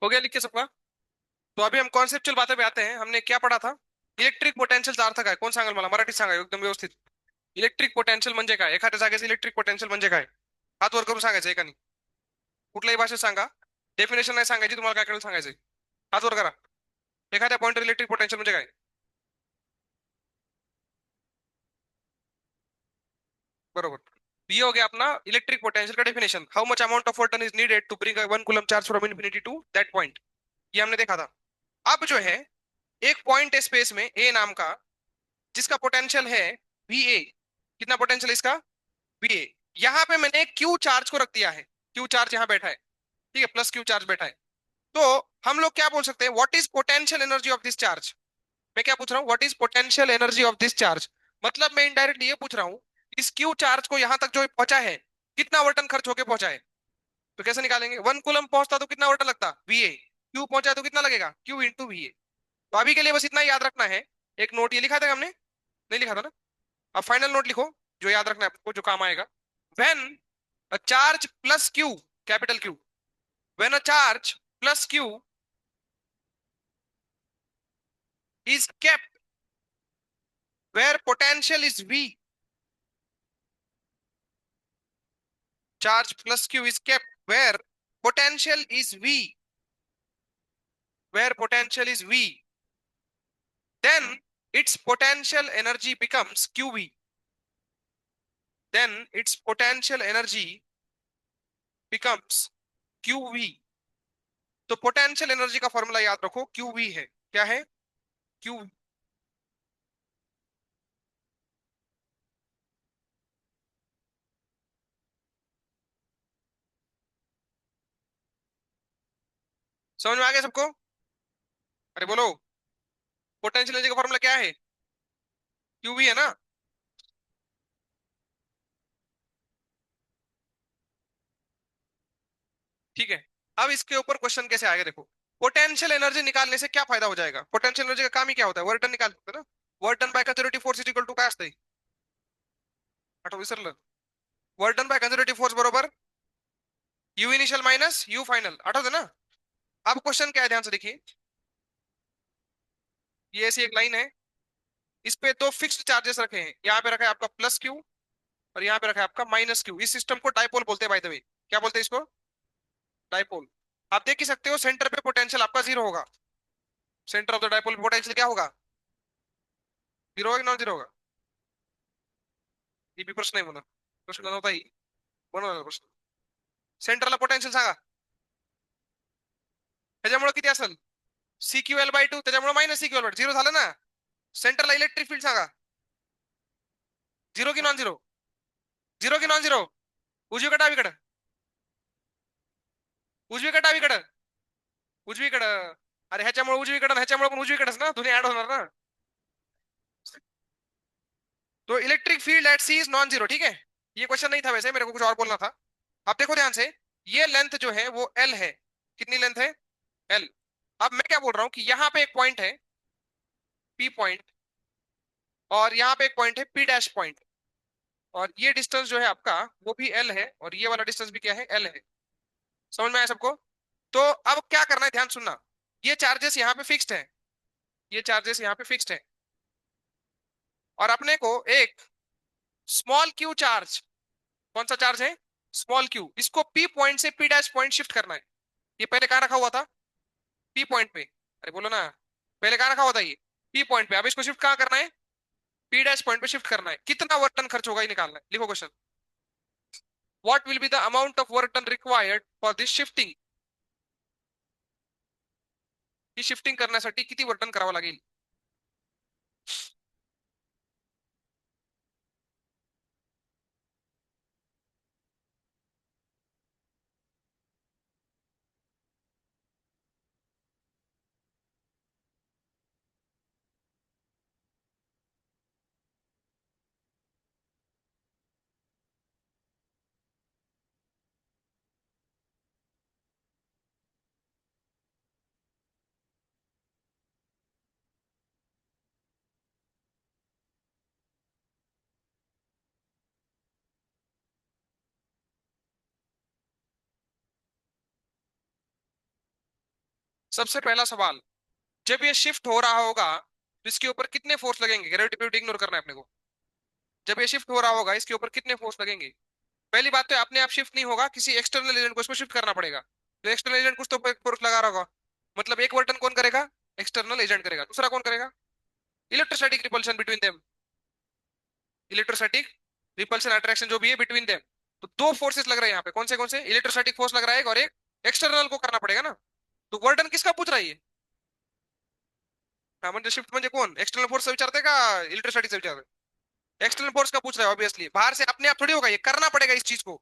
हो गया लिख के सबका। तो अभी हम कॉन्सेप्चुअल बातें पे आते हैं। हमने क्या पढ़ा था? इलेक्ट्रिक पोटेंशियल अर्थ काय कोण सांगेल मला? मराठी सांगा एकदम व्यवस्थित. इलेक्ट्रिक पोटेंशियल म्हणजे काय? एखाद्या जागेचं इलेक्ट्रिक पोटेंशियल म्हणजे काय? हात वर करून सांगायचं एकानी. कुठल्याही भाषेत सांगा. डेफिनेशन नाही सांगायची, तुम्हाला काय कळलं सांगायचं. हात वर करा. एखाद्या पॉइंटवर इलेक्ट्रिक पोटेंशियल म्हणजे काय? बरोबर. ये हो गया अपना इलेक्ट्रिक पोटेंशियल का definition. How much amount of work done is needed to bring 1 coulomb charge from infinity to that point. ये हमने देखा था. अब जो है, एक पॉइंट है स्पेस में ए नाम का, जिसका पोटेंशियल है वी ए. कितना पोटेंशियल है इसका? V A. यहाँ पे मैंने क्यू चार्ज को रख दिया है. क्यू चार्ज यहाँ बैठा है. ठीक है, प्लस क्यू चार्ज बैठा है. तो हम लोग क्या बोल सकते हैं? What is potential energy of this charge? मैं क्या पूछ रहा हूँ? What is potential energy of this charge? मतलब मैं इनडायरेक्टली ये पूछ रहा हूँ, इस क्यू चार्ज को यहां तक जो पहुंचा है, कितना वर्टन खर्च होके पहुंचा है. तो कैसे निकालेंगे? 1 कूलम पहुंचता तो कितना वर्टन लगता? V A. क्यू पहुंचा तो कितना लगेगा? Q into V A. तो अभी के लिए बस इतना याद रखना है. एक नोट ये लिखा था हमने, नहीं लिखा था ना? अब फाइनल नोट लिखो, जो याद रखना है आपको, जो काम आएगा. When a charge plus Q, capital Q, when a charge plus Q is kept where potential is V. Charge plus Q is kept where potential is V. Where potential is V. Then its potential energy becomes QV. Then its potential energy becomes QV. तो potential energy का formula याद रखो, QV है. क्या है? Q. समझ में आ गया सबको? अरे बोलो. पोटेंशियल एनर्जी का फॉर्मूला क्या है? QV है ना? ठीक है. अब इसके ऊपर क्वेश्चन कैसे आएगा देखो. पोटेंशियल एनर्जी निकालने से क्या फायदा हो जाएगा? पोटेंशियल एनर्जी का काम ही क्या होता है? वर्क डन निकाल सकते हैं ना. Work done by conservative force is equal to काय असते? आठवं विसरलं. Work done by conservative force बरोबर U initial minus U final. आठवतं ना? अब क्वेश्चन क्या है, ध्यान से देखिए. ये ऐसी एक लाइन है. इस पे दो फिक्स्ड चार्जेस रखे हैं. यहाँ पे रखा है आपका प्लस क्यू, और यहाँ पे रखा है आपका माइनस क्यू. इस सिस्टम को डाइपोल बोलते हैं बाय द वे. क्या बोलते हैं इसको? डाइपोल. आप देख ही सकते हो, सेंटर पे पोटेंशियल आपका जीरो होगा. Centre of the dipole potential क्या होगा? जीरो होगा कि नॉन जीरो होगा? ये भी प्रश्न नाही म्हणून. प्रश्न नव्हता ही. बनवलेला प्रश्न. सेंटरला पोटेन्शियल सांगा. त्याच्यामुळे किती असेल? C Q L by two, त्याच्यामुळे minus C Q L by zero झालं ना. सेंटरला इलेक्ट्रिक फील्ड सांगा. झिरो की नॉन झिरो? झिरो की नॉन झिरो? उजवीकडे डावीकडे? उजवीकडे डावीकडे? उजवीकडं. अरे ह्याच्यामुळे उजवीकडे, ह्याच्यामुळे पण उजवीकडेच ना, दोन्ही ऍड होणार ना. तो electric field at C is non zero. ठीक है. ये क्वेश्चन नहीं था वैसे, मेरे को कुछ और बोलना था. अब देखो ध्यान से. ये लेंथ जो है वो एल है. कितनी लेंथ है? एल. अब मैं क्या बोल रहा हूं कि यहाँ पे एक पॉइंट है, पी पॉइंट, और यहाँ पे एक पॉइंट है पी डैश पॉइंट, और ये डिस्टेंस जो है आपका वो भी एल है, और ये वाला डिस्टेंस भी क्या है? एल है. समझ में आया सबको? तो अब क्या करना है, ध्यान सुनना. ये चार्जेस यहाँ पे फिक्स्ड है. ये चार्जेस यहाँ पे फिक्स्ड है. और अपने को एक स्मॉल क्यू चार्ज, कौन सा चार्ज है? Small Q. इसको पी पॉइंट से पी डैश पॉइंट शिफ्ट करना है. ये पहले कहाँ रखा हुआ था? पी पॉइंट पे. अरे बोलो ना. पहले कहाँ रखा हुआ था ये? पी पॉइंट पे. अब इसको शिफ्ट कहाँ करना है? पी डैश पॉइंट पे शिफ्ट करना है. कितना वर्क डन खर्च होगा ये निकालना है. लिखो question. What will be the amount of work done required for this shifting? He shifting करण्यासाठी किती वर्क डन करावं लागेल? सबसे पहला सवाल, जब ये शिफ्ट हो रहा होगा तो इसके ऊपर कितने फोर्स लगेंगे? ग्रेविटी इग्नोर करना है अपने को। जब ये शिफ्ट हो रहा होगा इसके ऊपर कितने फोर्स लगेंगे? पहली बात तो अपने आप शिफ्ट नहीं होगा, किसी एक्सटर्नल एजेंट को इसको शिफ्ट करना पड़ेगा। तो एक्सटर्नल एजेंट कुछ तो फोर्स लगा रहा होगा, मतलब एक वर्तन कौन करेगा? एक्सटर्नल एजेंट करेगा। दूसरा कौन करेगा? Electrostatic repulsion between them. Electrostatic repulsion attraction जो भी है बिटवीन देम। तो दो फोर्सेस लग रहे हैं यहाँ पे, कौन से? इलेक्ट्रोस्टैटिक फोर्स लग रहा है एक, और एक एक्सटर्नल को करना पड़ेगा ना। तो वर्डन किसका पूछ रहा है ये? हाँ म्हणजे शिफ्ट म्हणजे कोण? एक्सटर्नल फोर्स से विचारते का इलेक्ट्रोस्टैटिक से विचारते? एक्सटर्नल फोर्स का पूछ रहा है ऑब्वियसली, बाहर से अपने आप थोड़ी होगा, ये करना पड़ेगा इस चीज को।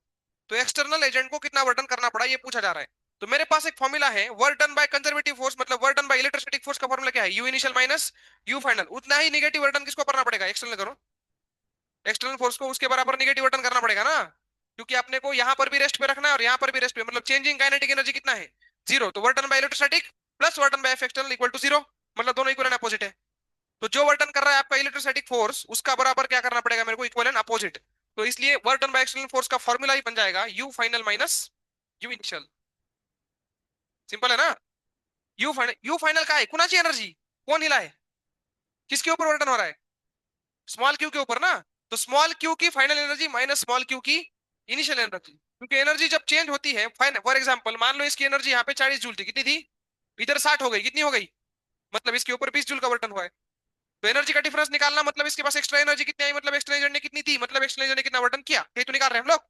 तो एक्सटर्नल एजेंट को कितना वर्क डन करना पड़ा ये पूछा जा रहा है। तो मेरे पास एक फॉर्मूला है, work done by conservative force मतलब work done by electrostatic force का फॉर्मूला क्या है? U initial minus U final. उतना ही निगेटिव वर्क डन किसको करना पड़ेगा? एक्सटर्नल करो। एक्सटर्नल फोर्स को उसके बराबर निगेटिव वर्क डन करना पड़ेगा ना, क्योंकि अपने को यहाँ पर भी रेस्ट पे रखना है और यहाँ पर भी रेस्ट पे, मतलब चेंजिंग काइनेटिक एनर्जी कितना है? जीरो। तो work done by electrostatic plus work done by external equal to zero, मतलब दोनों इक्वल एंड अपोजिट है। तो जो वर्क डन कर रहा है आपका इलेक्ट्रोस्टैटिक फोर्स, उसका बराबर क्या करना पड़ेगा मेरे को? Equal and opposite. तो इसलिए work done by external force का फॉर्मूला ही बन जाएगा you final minus you initial. Simple है ना? यू फाइनल का है कुणाची एनर्जी? कौन हिला है? किसके ऊपर वर्क डन हो रहा है? स्मॉल क्यू के ऊपर ना। तो स्मॉल क्यू की final energy minus small Q की इनिशियल एनर्जी, क्योंकि एनर्जी जब चेंज होती है, फॉर एग्जांपल मान लो इसकी एनर्जी यहाँ पे 40 जूल थी, कितनी थी? इधर 60 हो गई, कितनी हो गई? मतलब इसके ऊपर 20 जूल का वर्क डन हुआ है। तो एनर्जी का डिफरेंस निकालना मतलब इसके पास एक्स्ट्रा एनर्जी कितनी आई, मतलब एक्स्ट्रा एनर्जी ने कितनी थी, मतलब एक्स्ट्रा एनर्जी ने कितना वर्क डन किया, ये तो निकाल रहे हैं हम लोग।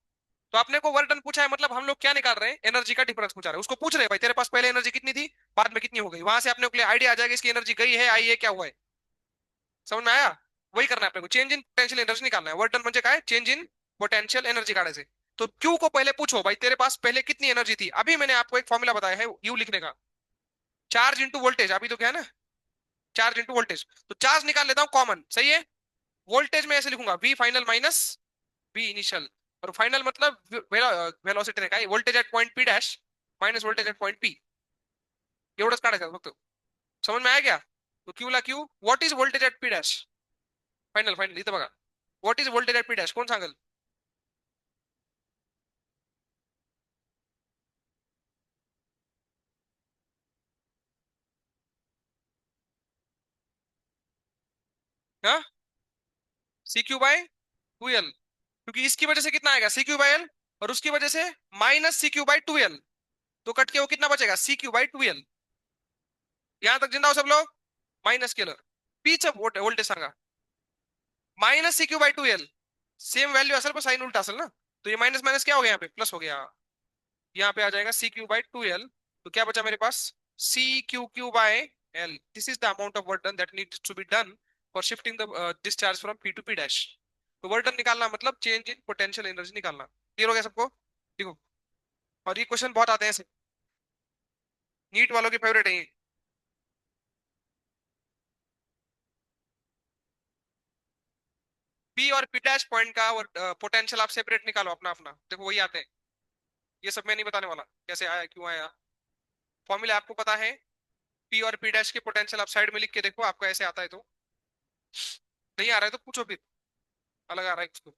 तो आपने को वर्क डन पूछा है, मतलब हम लोग क्या निकाल रहे हैं? एनर्जी का डिफरेंस पूछा रहे हैं। उसको पूछ रहे हैं भाई तेरे पास पहले एनर्जी कितनी थी, बाद में कितनी हो गई, वहां से अपने को आइडिया आ जाएगा इसकी एनर्जी गई है आई है क्या हुआ है। समझ में आया? वही करना है अपने को, चेंज इन पोटेंशियल एनर्जी निकालना है। वर्क डन म्हणजे काय? चेंज इन पोटेंशियल एनर्जी काढायचे। तो क्यू को पहले पूछो भाई तेरे पास पहले कितनी एनर्जी थी। अभी मैंने आपको एक फॉर्मूला बताया है यू लिखने का, चार्ज इंटू वोल्टेज। अभी तो क्या है ना, चार्ज इंटू वोल्टेज। तो चार्ज निकाल लेता हूँ कॉमन, सही है। वोल्टेज में ऐसे लिखूंगा V final minus V initial, और फाइनल मतलब वेलोसिटी ने काय voltage at point P dash minus voltage at point P, एवढंच काढायचं फक्त। समझ में आया क्या? तो क्यू ला Q, what is voltage at P dash? Final final इथं बघा, what is voltage at P dash कोण सांगेल? हाँ, C Q by two L, क्योंकि इसकी वजह से कितना आएगा? सी क्यू बाय एल, और उसकी वजह से minus C Q by two L. तो कट के वो कितना बचेगा? C Q by two L. यहां तक जिंदा हो सब लोग? माइनस केलं, पीच वोल्टेज सांगा, minus C Q by two L. Same value असल पर साइन उल्टा असल ना। तो ये माइनस माइनस क्या हो गया? यहाँ पे प्लस हो गया। यहाँ पे आ जाएगा C Q by two L. तो क्या बचा मेरे पास? C Q Q by L. This is the amount of work done that needs to be done for shifting the discharge from P to P dash. तो work done निकालना मतलब change in potential energy निकालना। Clear हो गया सबको? देखो, और ये क्वेश्चन बहुत आते हैं ऐसे, नीट वालों के फेवरेट है ये। पी और पी डैश पॉइंट का पोटेंशियल आप सेपरेट निकालो अपना अपना, देखो वही आते हैं। ये सब मैं नहीं बताने वाला कैसे आया क्यों आया। फॉर्मूला आपको पता है, पी और पी डैश के पोटेंशियल आप साइड में लिख के देखो, आपको ऐसे आता है तो। नहीं आ रहा है तो पूछो फिर, अलग आ रहा है उसको।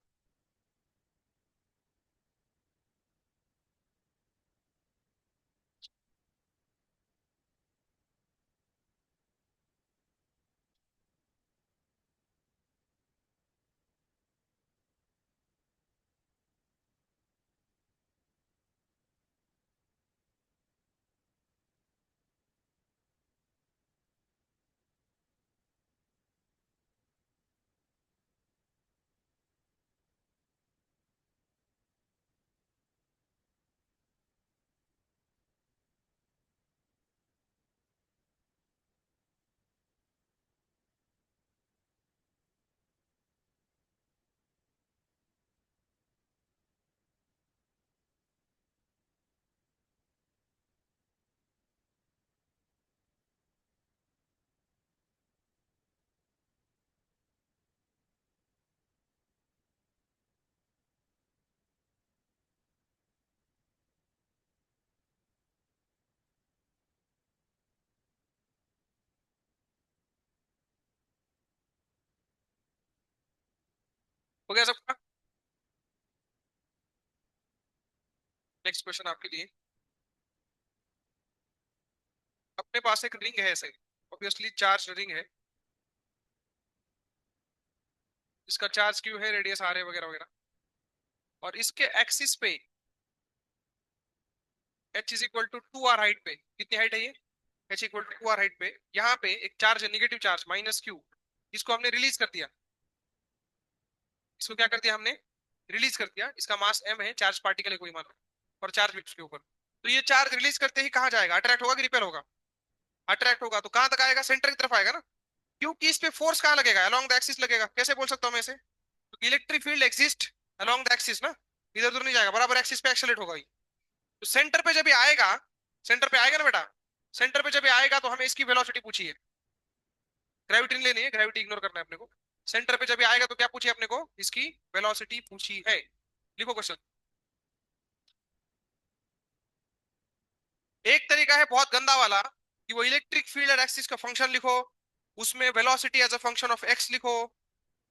हो गया सबका? नेक्स्ट क्वेश्चन आपके लिए। अपने पास एक रिंग है ऐसे, ऑब्वियसली चार्ज रिंग है, इसका चार्ज क्यू है, रेडियस आर है, वगैरह वगैरह। और इसके एक्सिस पे H is equal to 2r height पे, कितनी हाइट है ये, H equal to 2r height पे, यहाँ पे एक चार्ज है, निगेटिव चार्ज माइनस क्यू, इसको हमने रिलीज कर दिया। इसको क्या कर दिया हमने, रिलीज कर दिया। इसका मास m है, चार्ज पार्टिकल है कोई मान लो, और चार्ज भी उसके ऊपर। तो ये चार्ज रिलीज करते ही कहाँ जाएगा, अट्रैक्ट होगा कि रिपेल होगा, अट्रैक्ट होगा। तो कहाँ तक आएगा, सेंटर की तरफ आएगा ना, क्योंकि इस पे फोर्स कहाँ लगेगा, अलोंग द एक्सिस लगेगा। कैसे बोल सकता हूँ मैं इसे, तो electric field exist along the axis ना, इधर उधर नहीं जाएगा, बराबर एक्सिस पे एक्सेलरेट होगा ही। तो सेंटर पे जब ये आएगा, सेंटर पे आएगा ना बेटा, सेंटर पे जब ये आएगा तो हमें इसकी वेलोसिटी पूछी है, ग्रेविटी नहीं लेनी है, ग्रेविटी इग्नोर करना है अपने को। सेंटर पे जब ये आएगा तो क्या पूछी है अपने को, इसकी वेलोसिटी पूछी है। लिखो क्वेश्चन। एक तरीका है बहुत गंदा वाला, कि वो इलेक्ट्रिक फील्ड एट एक्सिस का फंक्शन लिखो, उसमें velocity as a function of X लिखो,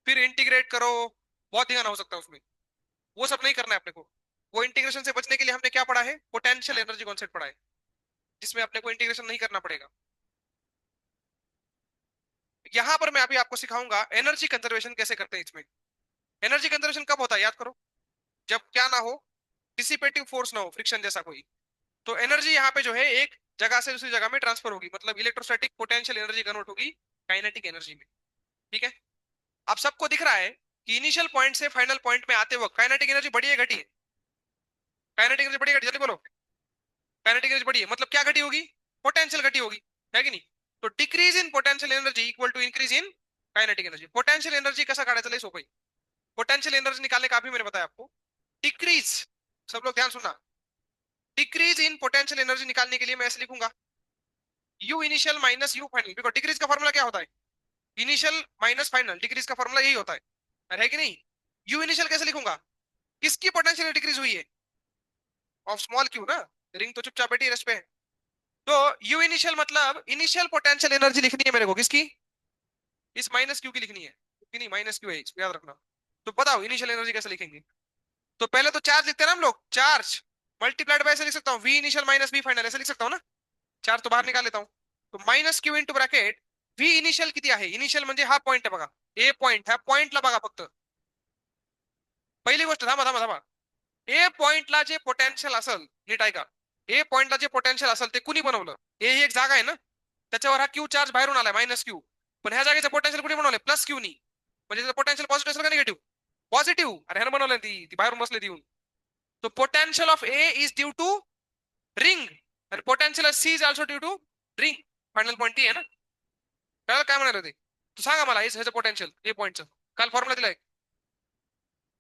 फिर इंटीग्रेट करो। बहुत ध्यान हो सकता है उसमें, वो सब नहीं करना है अपने को। वो इंटीग्रेशन से बचने के लिए हमने क्या पढ़ा है, पोटेंशियल एनर्जी कॉन्सेप्ट पढ़ा है, जिसमें अपने को इंटीग्रेशन नहीं करना पड़ेगा। यहां पर मैं अभी आपको सिखाऊंगा एनर्जी कंजर्वेशन कैसे करते हैं इसमें। एनर्जी कंजर्वेशन कब होता है याद करो, जब क्या ना हो, डिसिपेटिव फोर्स ना हो, फ्रिक्शन जैसा कोई। तो एनर्जी यहाँ पे जो है एक जगह से दूसरी जगह में ट्रांसफर होगी, मतलब इलेक्ट्रोस्टैटिक पोटेंशियल एनर्जी कन्वर्ट होगी काइनेटिक एनर्जी में। ठीक है। अब सबको दिख रहा है कि इनिशियल पॉइंट से फाइनल पॉइंट में आते वक्त काइनेटिक एनर्जी बढ़ी है घटी है, काइनेटिक एनर्जी बढ़ी है घटी, जल्दी बोलो। काइनेटिक एनर्जी बढ़ी है, मतलब क्या घटी होगी, पोटेंशियल घटी होगी, है कि नहीं। तो decrease in potential energy equal to increase in kinetic energy. Potential energy कैसा काटा चले सो भाई, पोटेंशियल एनर्जी निकालने का भी मैंने बताया आपको। डिक्रीज, सब लोग ध्यान सुनना, डिक्रीज इन पोटेंशियल एनर्जी निकालने के लिए मैं ऐसे लिखूंगा, you initial minus U final. देखो डिक्रीज का फॉर्मूला क्या होता है, इनिशियल माइनस फाइनल, डिक्रीज का फॉर्मूला यही होता है, है कि नहीं। यू इनिशियल कैसे लिखूंगा, किसकी पोटेंशियल डिक्रीज हुई है, ऑफ स्मॉल क्यू ना, रिंग तो चुपचाप बैठी रेस्ट पे है। तो यू इनिशियल मतलब इनिशियल पोटेंशियल एनर्जी लिखनी है मेरे को, किसकी, इस माइनस क्यू की लिखनी है, क्योंकि नहीं माइनस क्यू है, इसको याद रखना। तो बताओ इनिशियल एनर्जी कैसे लिखेंगे। तो पहले तो चार्ज लिखते हैं ना हम लोग, चार्ज मल्टीप्लाइड बाय ऐसे लिख सकता हूँ, V initial minus V final, ऐसे लिख सकता हूँ ना। चार्ज तो बाहर निकाल लेता हूँ, तो minus Q into bracket V initial किती आहे, इनिशियल म्हणजे हा पॉइंट आहे बघा, ए पॉइंट, ह्या पॉइंटला बघा फक्त, पहिली गोष्ट थांबा थांबा थांबा, ए पॉइंटला जे पोटेन्शियल असेल, नीट ऐका, ए पॉइंटला जे पोटेन्शियल असेल ते कुणी बनवलं, ए ही एक जागा आहे ना, त्याच्यावर हा क्यू चार्ज बाहेरून आलाय मायनस क्यू, पण ह्या जागेचं पोटेन्शियल कुणी बनवलंय, प्लस क्यू नी, म्हणजे त्याचं पोटेन्शियल पॉझिटिव्ह असेल का निगेटिव्ह, पॉझिटिव्ह, अरे ह्यानं बनवलंय, ती बाहेरून बसले येऊन। तो potential of A is due to ring, and potential of C is also due to ring. Final point T आहे ना, कळलं काय म्हणाले ते, तू सांगा मला ह्याचं पोटेन्शियल ए पॉइंटचं, काल फॉर्म्युला दिलाय,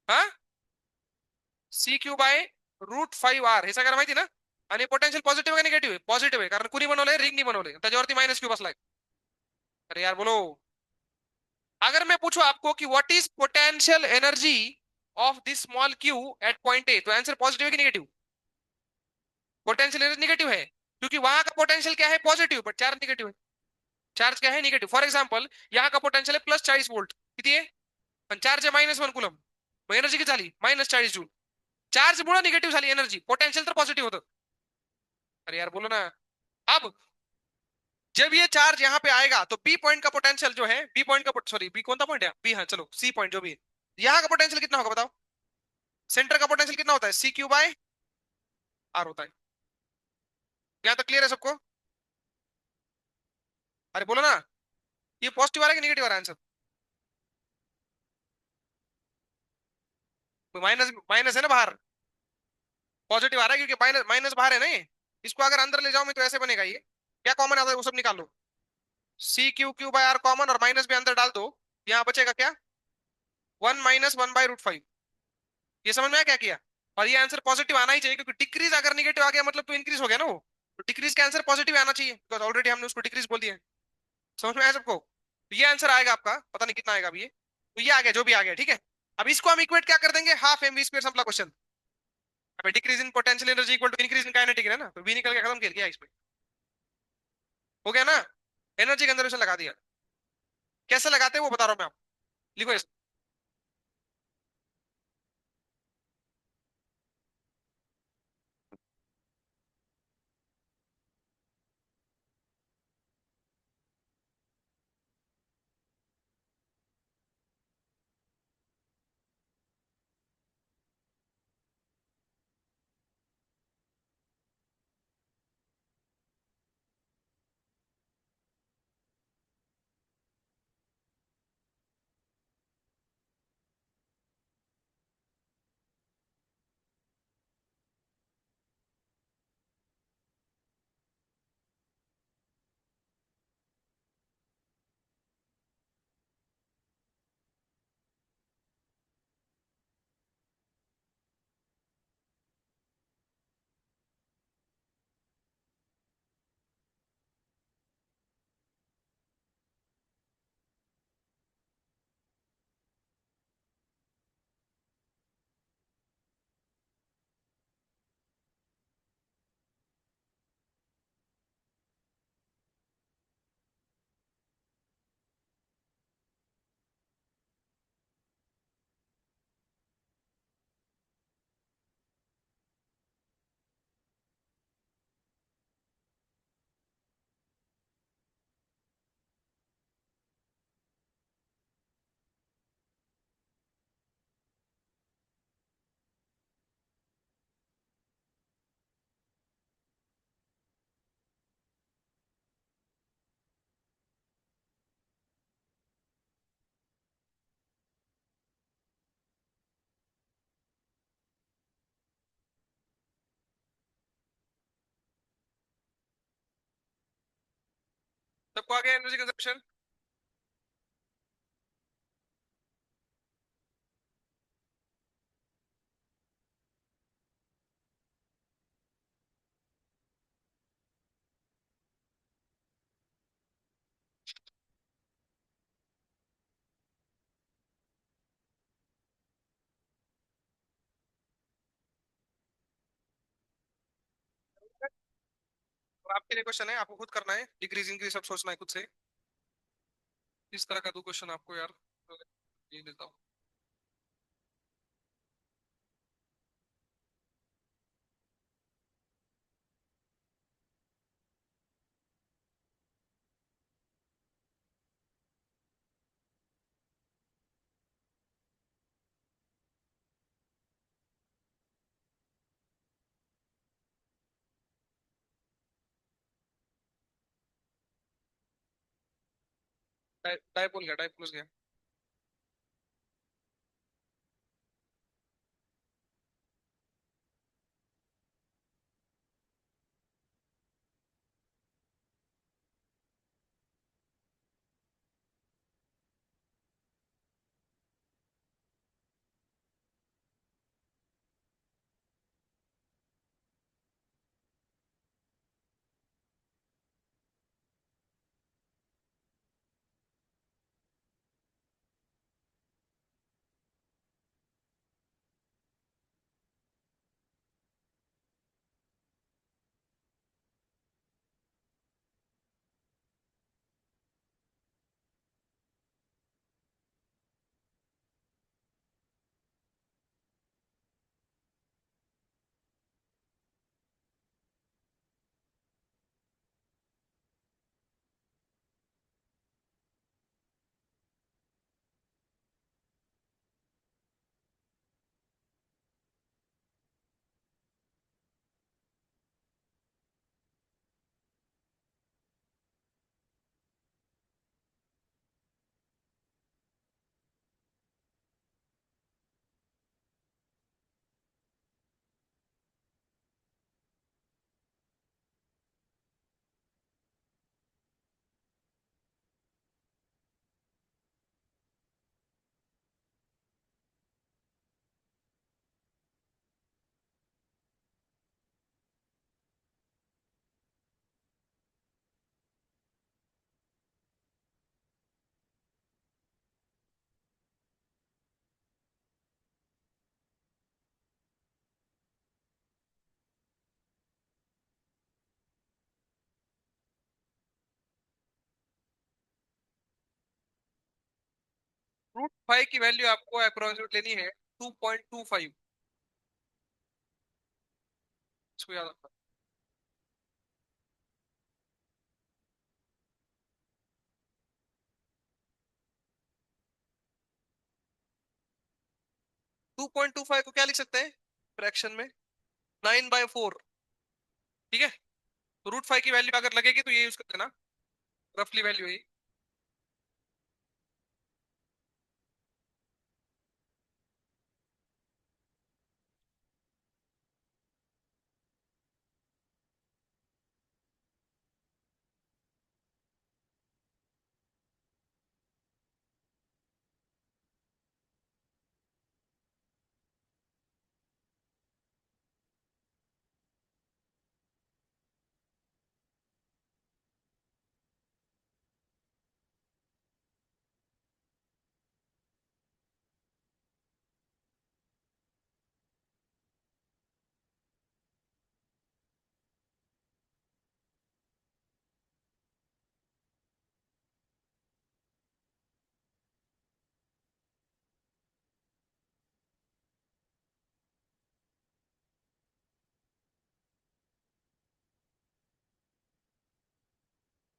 हा, सी क्यू बाय √5r, हे सगळ्यांना माहिती ना। आणि पोटेन्शियल पॉझिटिव्ह आहे निगेटिव्ह आहे, पॉझिटिव्ह आहे, कारण कुणी बनवलंय, रिंगनी बनवलंय, त्याच्यावरती मायनस क्यू बसलाय। अरे यार बोलो, अगर मैं पूछूं आपको कि what is potential energy of this small Q at point A, तो आंसर पॉजिटिव है कि निगेटिव, पोटेंशियल एनर्जी निगेटिव है, क्योंकि वहां का पोटेंशियल क्या है, पॉजिटिव, बट चार्ज निगेटिव है, चार्ज क्या है, निगेटिव। फॉर एक्झाम्पल यहाँ का पोटेंशियल है +40 वोल्ट, किती आहे, पण चार्ज आहे -1 कुलम, मग एनर्जी किती झाली, -40 जूल, चार्ज मुळे निगेटिव्ह झाली एनर्जी, पोटेंशियल तर पॉझिटिव्ह होतं। अरे यार बोलो ना। अब जब ये चार्ज यहाँ पे आएगा तो बी पॉइंट का पोटेंशियल जो है, बी पॉइंट का, सॉरी बी कौन सा पॉइंट है, बी, हाँ चलो सी पॉइंट जो भी है, यहाँ का पोटेंशियल कितना होगा बताओ, सेंटर का पोटेंशियल कितना होता है, सी क्यू बाय आर होता है। यहाँ तक क्लियर है सबको, अरे बोलो ना, ये पॉजिटिव आ रहा है कि निगेटिव आ रहा है आंसर, माइनस माइनस है ना बाहर, पॉजिटिव आ रहा है क्योंकि माइनस माइनस बाहर है ना ये। इसको अगर अंदर ले जाओ मैं तो ऐसे बनेगा ये, क्या कॉमन आता है वो सब निकाल लो, C Q Q by R common, और माइनस भी अंदर डाल दो, यहाँ बचेगा क्या, 1 - 1/√5। ये समझ में आया क्या किया, और ये आंसर पॉजिटिव आना ही चाहिए, क्योंकि डिक्रीज अगर निगेटिव आ गया मतलब तो इंक्रीज हो गया ना वो, तो डिक्रीज का आंसर पॉजिटिव आना चाहिए, बिकॉज ऑलरेडी हमने उसको डिक्रीज बोल दिया है। समझ में आया सबको, तो ये आंसर आएगा आपका, पता नहीं कितना आएगा अभी ये, तो ये आ गया जो भी आ गया, ठीक है। अब इसको हम इक्वेट क्या कर देंगे, half M V square simple question. अब decrease in potential energy equal to increase in kinetic है ना, तो वी निकल के खत्म कर दिया इसमें, हो गया ना। एनर्जी कंजर्वेशन लगा दिया, कैसे लगाते हैं वो बता रहा हूं मैं आपको, लिखो इस, सबको आ गया एनर्जी कंजप्शन? और आपके लिए क्वेश्चन है, आपको खुद करना है, डिक्रीज इंक्रीज सब सोचना है खुद से। इस तरह का दो क्वेश्चन आपको यार, ये देता हूँ। डाइपोल गया, डाइपोल गया। √5 की वैल्यू आपको अप्रोक्सीमेट लेनी है 2.25। इसको याद रखना। 2.25 को क्या लिख सकते हैं फ्रैक्शन में? 9/4। ठीक है। तो √5 की वैल्यू अगर लगेगी तो ये यूज कर देना, रफली वैल्यू है।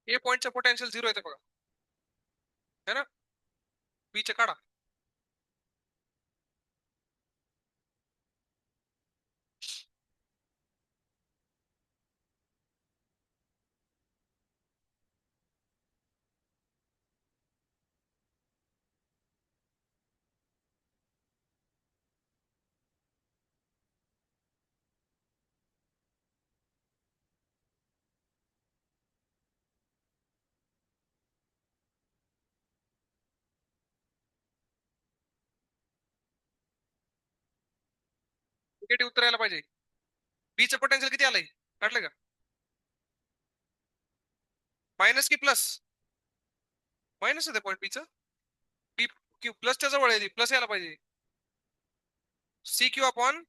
ये पॉइंट से पोटेंशियल जीरो येते बघा, है ना? बीच काढा। निगेटिव्ह उत्तर यायला पाहिजे. बीचं पोटेन्शियल किती आलंय काढलं का? मायनस की प्लस? मायनस आहे पॉईंट बीचं. बी क्यू प्लसच्या जवळ आहे, प्लस यायला पाहिजे. C Q upon.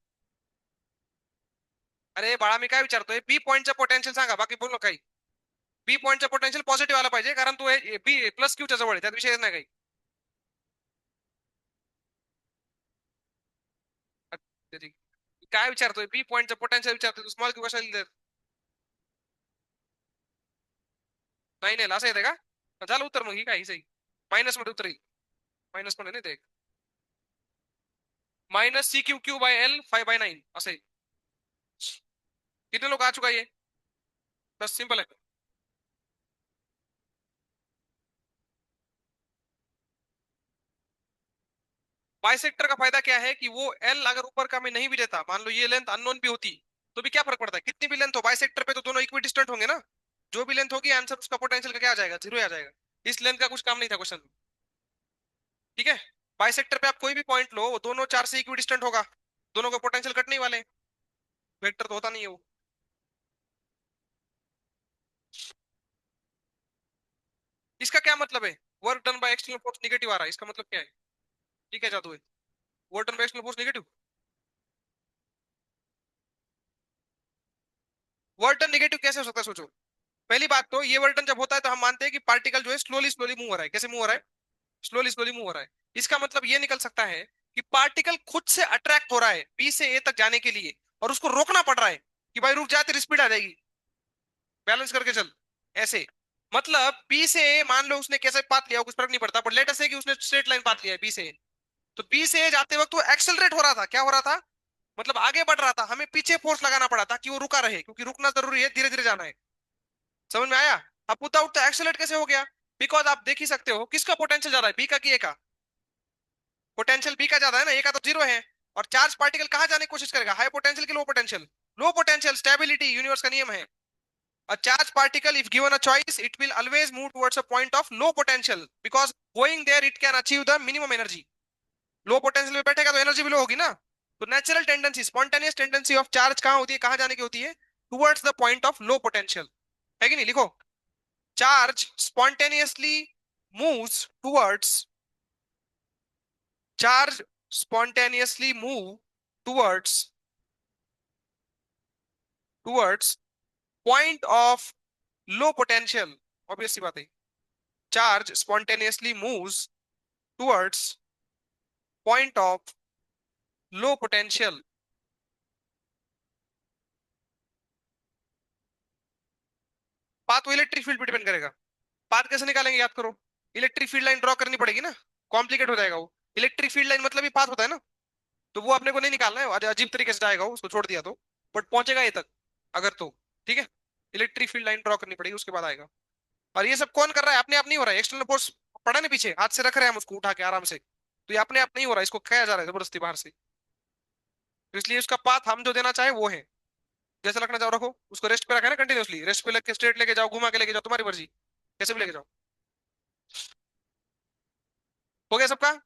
अरे बाळा मी काय विचारतोय, बी पॉईंटचं पोटेन्शियल सांगा, बाकी बोललो काही. बी पॉईंटचं पोटेन्शियल पॉझिटिव्ह आला पाहिजे, कारण तू बी प्लस क्यूच्या जवळ आहे, त्यात विषय नाही काही. काय विचारतोय, बी पॉईंटचं पोटेन्शियल विचारतोय, तू स्मॉल क्यू कशाला लिहिलं? नाही नाही असं येते का? झालं उत्तर मग, ही काय सही. मायनस मध्ये उत्तर येईल. मायनस मध्ये नाही ते, minus C Q Q by L 5/9 असं आहे. कितने लोग आ चुका है ये? बस सिंपल है. बाइसेक्टर का फायदा क्या है कि वो एल अगर ऊपर का मैं नहीं भी लेता, मान लो ये लेंथ अननोन भी होती, तो भी क्या फर्क पड़ता है, कितनी भी लेंथ हो बाइसेक्टर पे तो दोनों इक्वी डिस्टेंट होंगे ना. जो भी लेंथ होगी आंसर उसका पोटेंशियल का क्या आ जाएगा, जीरो आ जाएगा. इस लेंथ का कुछ काम नहीं था क्वेश्चन में. ठीक है. बाइसेक्टर पे आप कोई भी पॉइंट लो, वो दोनों चार से इक्वी डिस्टेंट होगा, दोनों का पोटेंशियल कटने ही वाले. वेक्टर तो होता नहीं है वो. इसका क्या मतलब है, work done by external force negative आ रहा है, इसका मतलब क्या है? ठीक है जादू है. Work done by external force negative. Work done negative कैसे हो सकता है सोचो. पहली बात तो ये वर्क डन जब होता है तो हम मानते हैं कि पार्टिकल जो है स्लोली स्लोली मूव हो रहा है. कैसे मूव हो रहा है? स्लोली स्लोली मूव हो रहा है. इसका मतलब ये निकल सकता है कि पार्टिकल खुद से अट्रैक्ट हो रहा है बी से ए तक जाने के लिए, और उसको रोकना पड़ रहा है कि भाई रुक जा, तेरी स्पीड आ जाएगी, बैलेंस करके चल. ऐसे मतलब बी से ए, मान लो उसने कैसे पाथ लिया कुछ फर्क नहीं पड़ता, पर लेट अस से कि उसने स्ट्रेट लाइन पाथ लिया है बी से ए. तो बी से ए जाते वक्त वो एक्सेलरेट हो रहा था. क्या हो रहा था? मतलब आगे बढ़ रहा था, हमें पीछे फोर्स लगाना पड़ा ताकि वो रुका रहे, क्योंकि रुकना जरूरी है, धीरे धीरे जाना है. समझ में आया? अब विदाउट एक्सेलरेट कैसे हो गया? बिकॉज आप देख ही सकते हो किसका पोटेंशियल ज्यादा है, बी का कि ए का? पोटेंशियल बी का ज्यादा है ना, ए का तो जीरो है. और चार्ज पार्टिकल कहां जाने की कोशिश करेगा, हाई पोटेंशियल की low potential? Low potential. Stability universe का नियम है. A charged particle, if given a choice, it will always move towards a point of low potential because going there it can achieve the minimum energy. Low potential में बैठेगा तो energy भी low होगी ना. तो natural tendency, spontaneous tendency of charge कहां होती है, कहां जाने की होती है? Towards the point of low potential. है कि नहीं? लिखो. Charge spontaneously moves towards, charge spontaneously move towards point of low potential. Obvious सी बात है. Charge spontaneously moves towards point of low potential. Path वो इलेक्ट्रिक फील्ड पे डिपेंड करेगा. पाथ कैसे निकालेंगे याद करो. इलेक्ट्रिक फील्ड लाइन ड्रॉ करनी पड़ेगी ना, कॉम्प्लिकेट हो जाएगा वो. इलेक्ट्रिक फील्ड लाइन मतलब ही पाथ होता है ना. तो वो अपने को नहीं निकालना है, अजीब तरीके से जाएगा वो, उसको छोड़ दिया तो. बट पहुंचेगा ये तक अगर तो. ठीक है. इलेक्ट्रिक फील्ड लाइन ड्रॉ करनी पड़ेगी, उसके बाद आएगा. और ये सब कौन कर रहा है? अपने आप नहीं हो रहा है. एक्सटर्नल फोर्स पड़ा ना पीछे, हाथ से रख रहे हैं हम उसको उठा के आराम से. तो ये अपने आप नहीं हो रहा है, इसको खाया जा रहा है जबरदस्ती बाहर से. तो इसलिए उसका पाथ हम जो देना चाहे वो है. जैसे रखना चाहो रखो, उसको रेस्ट पे रखा है ना, कंटिन्यूसली रेस्ट पे लेके स्ट्रेट लेके जाओ, घुमा के लेके जाओ, तुम्हारी मर्जी, कैसे भी लेके जाओ. हो गया सबका?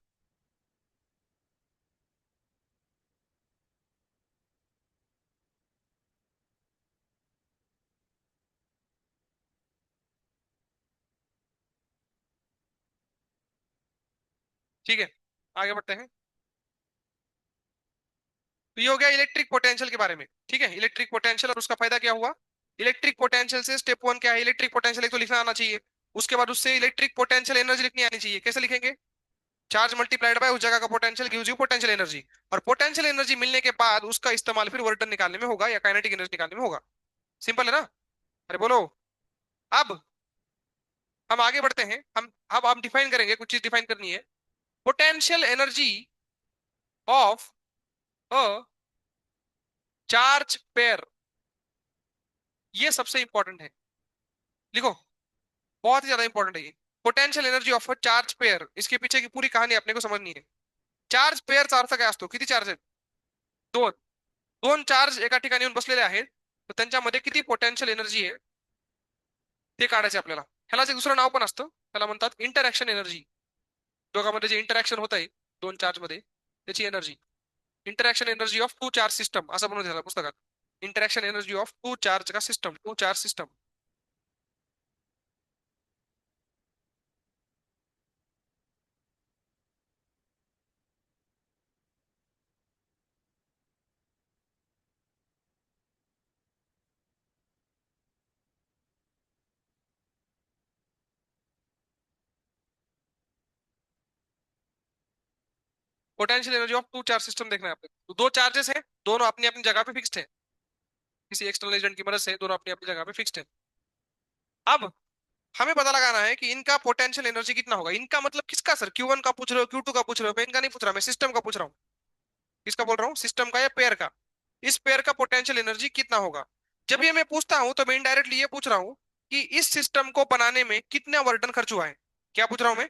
ठीक है, आगे बढ़ते हैं. तो ये हो गया इलेक्ट्रिक पोटेंशियल के बारे में. ठीक है, इलेक्ट्रिक पोटेंशियल और उसका फायदा क्या हुआ. इलेक्ट्रिक पोटेंशियल से स्टेप वन क्या है, इलेक्ट्रिक पोटेंशियल एक तो लिखना आना चाहिए. उसके बाद उससे इलेक्ट्रिक पोटेंशियल एनर्जी लिखनी आनी चाहिए. कैसे लिखेंगे? चार्ज मल्टीप्लाइड बाय उस जगह का potential gives you potential energy. और पोटेंशियल एनर्जी मिलने के बाद उसका इस्तेमाल फिर वर्क डन निकालने में होगा या काइनेटिक एनर्जी निकालने में होगा. सिंपल है ना? अरे बोलो. अब हम आगे बढ़ते हैं. हम अब हम डिफाइन करेंगे, कुछ चीज डिफाइन करनी है. Potential energy of a charge pair, ये सबसे इंपॉर्टेंट है. लिखो, बहुत ही ज्यादा इंपॉर्टेंट है ये. Potential energy of a charge pair, इसके पीछे की पूरी कहानी अपने को समझनी है. चार्ज पेयर चार्जचा काय असतो, किती चार्ज आहेत? दोन. दोन चार्ज एका ठिकाणी येऊन बसलेले आहेत, तर त्यांच्यामध्ये किती पोटेंशियल एनर्जी आहे ते काढायचे आपल्याला. ह्याला एक दुसरं नाव पण असतं, त्याला म्हणतात इंटरॅक्शन एनर्जी. दोघांमध्ये जे इंटरॅक्शन होत आहे दोन चार्ज मध्ये, त्याची energy. Interaction energy of two charge system असं म्हणून दिलं पुस्तकात. Interaction energy of two charge का सिस्टम, two charge system. Potential energy of two charge system देखना है आपको. तो दो चार्जेस हैं, दोनों अपनी अपनी जगह पे फिक्स्ड है, किसी एक्सटर्नल एजेंट की मदद से दोनों अपनी अपनी जगह पे फिक्स्ड है. अब हमें पता लगाना है कि इनका पोटेंशियल एनर्जी कितना होगा. इनका मतलब किसका सर, Q1 का पूछ रहे हो, Q2 का पूछ रहे हो, इनका नहीं पूछ रहा मैं, सिस्टम का पूछ रहा हूँ. किसका बोल रहा हूँ, सिस्टम का या पेयर का. इस पेयर का पोटेंशियल एनर्जी कितना होगा. जब ये मैं पूछता हूं तो मैं इनडायरेक्टली ये पूछ रहा हूँ कि इस सिस्टम को बनाने में कितना वर्डन खर्च हुआ है. क्या पूछ रहा हूं मैं,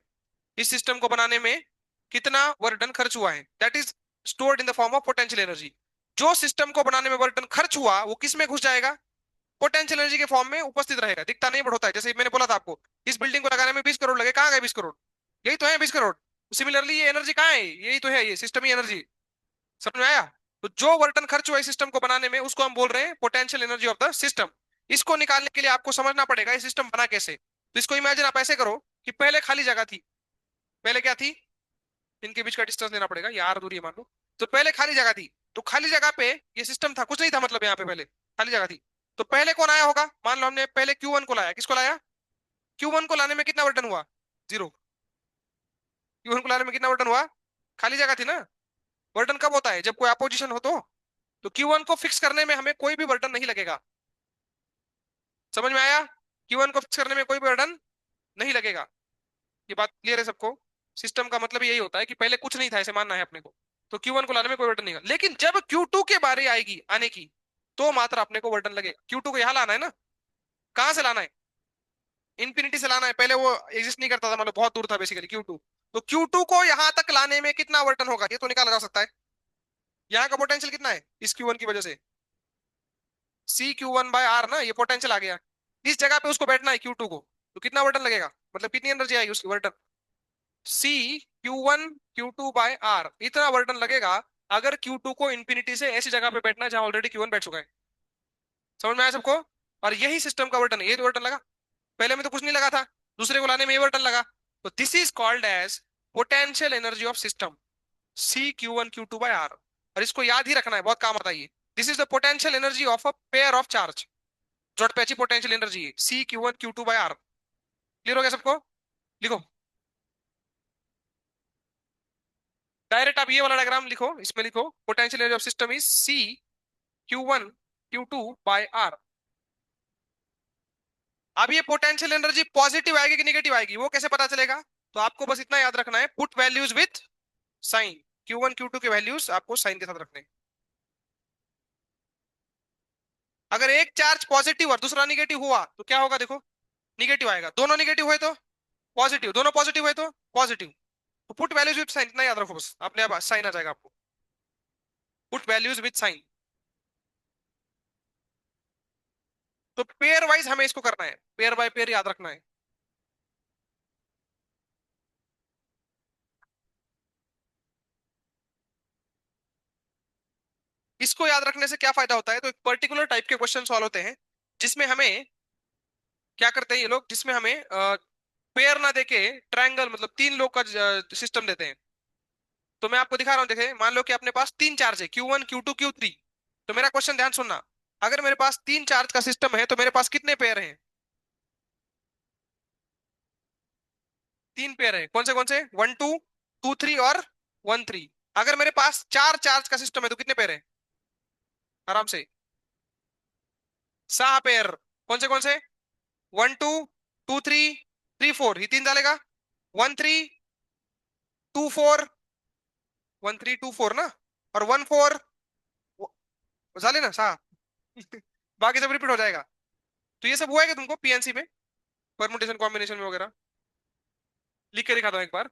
इस सिस्टम को बनाने में कितना वर्डन खर्च हुआ है. That is stored in the form of potential energy. जो सिस्टम को बनाने में वर्डन खर्च हुआ वो किस में घुस जाएगा, पोटेंशियल एनर्जी के फॉर्म में उपस्थित रहेगा, दिखता नहीं बट होता है. जैसे मैंने बोला था आपको, इस बिल्डिंग को लगाने में 20 करोड़ लगे, कहाँ गए 20 करोड़, यही तो है 20 करोड़. सिमिलरली ये एनर्जी कहाँ है, यही तो है, ये सिस्टम ही एनर्जी. समझ में आया. तो जो वर्तन खर्च हुआ है सिस्टम को बनाने में उसको हम बोल रहे हैं potential energy of the system. इसको निकालने के लिए आपको समझना पड़ेगा ये सिस्टम बना कैसे. तो इसको इमेजिन आप ऐसे करो कि पहले खाली जगह थी. पहले क्या थी, इनके बीच का डिस्टेंस लेना पड़ेगा, ये आर दूरी है मान लो. तो पहले खाली जगह थी, तो खाली जगह पे ये सिस्टम था, कुछ नहीं था, मतलब यहाँ पे पहले खाली जगह थी. तो पहले कौन आया होगा, मान लो हमने पहले Q1 को लाया, किसको लाया, Q1 को लाने में कितना वर्डन हुआ, जीरो. Q1 को लाने में कितना वर्डन हुआ, खाली जगह थी ना. वर्डन कब होता है, जब कोई अपोजिशन हो तो Q1 को फिक्स करने में हमें कोई भी बर्डन नहीं लगेगा. समझ में आया, Q1 को फिक्स करने में कोई बर्डन नहीं लगेगा. ये बात क्लियर है सबको. सिस्टम का मतलब यही होता है कि पहले कुछ नहीं था ऐसे मानना है अपने को, तो Q1 को लाने में कोई बर्डन नहीं. लेकिन जब Q2 के बारे आएगी आने की, तो मात्र अपने को बर्डन लगेगा. Q2 को यहां लाना है ना, कहां से लाना है, इन्फिनिटी से लाना है. पहले वो एग्जिस्ट नहीं करता था, मतलब बहुत दूर था बेसिकली Q2. तो Q2 को यहां तक लाने में कितना बर्डन होगा ये तो निकाला जा सकता है. यहाँ का पोटेंशियल कितना है इस Q1 की वजह से, C Q1/R ना, ये पोटेंशियल आ गया. इस जगह पे उसको बैठना है Q2 को, तो कितना वर्डन लगेगा, मतलब कितनी एनर्जी आएगी उसकी वर्डन, C Q1 Q2/R इतना वर्डन लगेगा. अगर Q2 को इन्फिनिटी से ऐसी जगह पे बैठना है जहां ऑलरेडी Q1 बैठ चुका है. समझ में आया सबको. और यही सिस्टम का वर्डन है, ये तो वर्डन लगा. पहले में तो कुछ नहीं लगा था, दूसरे को लाने में ये वर्डन लगा. तो this is called as potential energy of system, C Q1 Q2/R. और इसको याद ही रखना है, बहुत काम आता है ये. This is the potential energy of a pair of charge. जोड़ पे अच्छी पोटेंशियल एनर्जी है C Q1 Q2/R. क्लियर हो गया सबको. लिखो डायरेक्ट, आप ये वाला डायग्राम लिखो, इसमें लिखो potential energy of system is C Q1 Q2/R. अब ये पोटेंशियल एनर्जी पॉजिटिव आएगी कि निगेटिव आएगी वो कैसे पता चलेगा, तो आपको बस इतना याद रखना है, put values with sign. Q1 Q2 के वैल्यूज आपको साइन के साथ रखने हैं. अगर एक चार्ज पॉजिटिव और दूसरा निगेटिव हुआ तो क्या होगा, देखो निगेटिव आएगा. दोनों निगेटिव हुए तो पॉजिटिव, दोनों पॉजिटिव हुए तो पॉजिटिव. तो पुट वैल्यूज विथ साइन, इतना याद रखो बस, अपने आप साइन आ जाएगा आपको. Put values with sign. तो पेयर वाइज हमें इसको करना है, पेयर बाय पेयर याद रखना है. इसको याद रखने से क्या फायदा होता है, तो एक पर्टिकुलर टाइप के क्वेश्चन सॉल्व होते हैं जिसमें हमें क्या करते हैं ये लोग, जिसमें हमें पेयर ना देके ट्रायंगल, मतलब तीन लोग का सिस्टम देते हैं. तो मैं आपको दिखा रहा हूँ, देखे मान लो कि अपने पास तीन चार्ज है Q1 Q2 Q3. तो मेरा क्वेश्चन ध्यान सुनना, अगर मेरे पास तीन चार्ज का सिस्टम है तो मेरे पास कितने पेयर हैं, तीन पेयर है. कौन से 1 2 2 3 और 1 3. अगर मेरे पास चार चार्ज का सिस्टम है तो कितने पेयर है, आराम से 6 पेयर. कौन से 1 2 2 3 3 4, ये तीन डालेगा, 1 3 2 4, 1 3 2 4 ना, और 1 4 झाले ना 6. बाकी सब रिपीट हो जाएगा. तो ये सब हुआ है कि तुमको पीएनसी में, परमुटेशन कॉम्बिनेशन में वगैरह, लिख के दिखाता हूँ एक बार.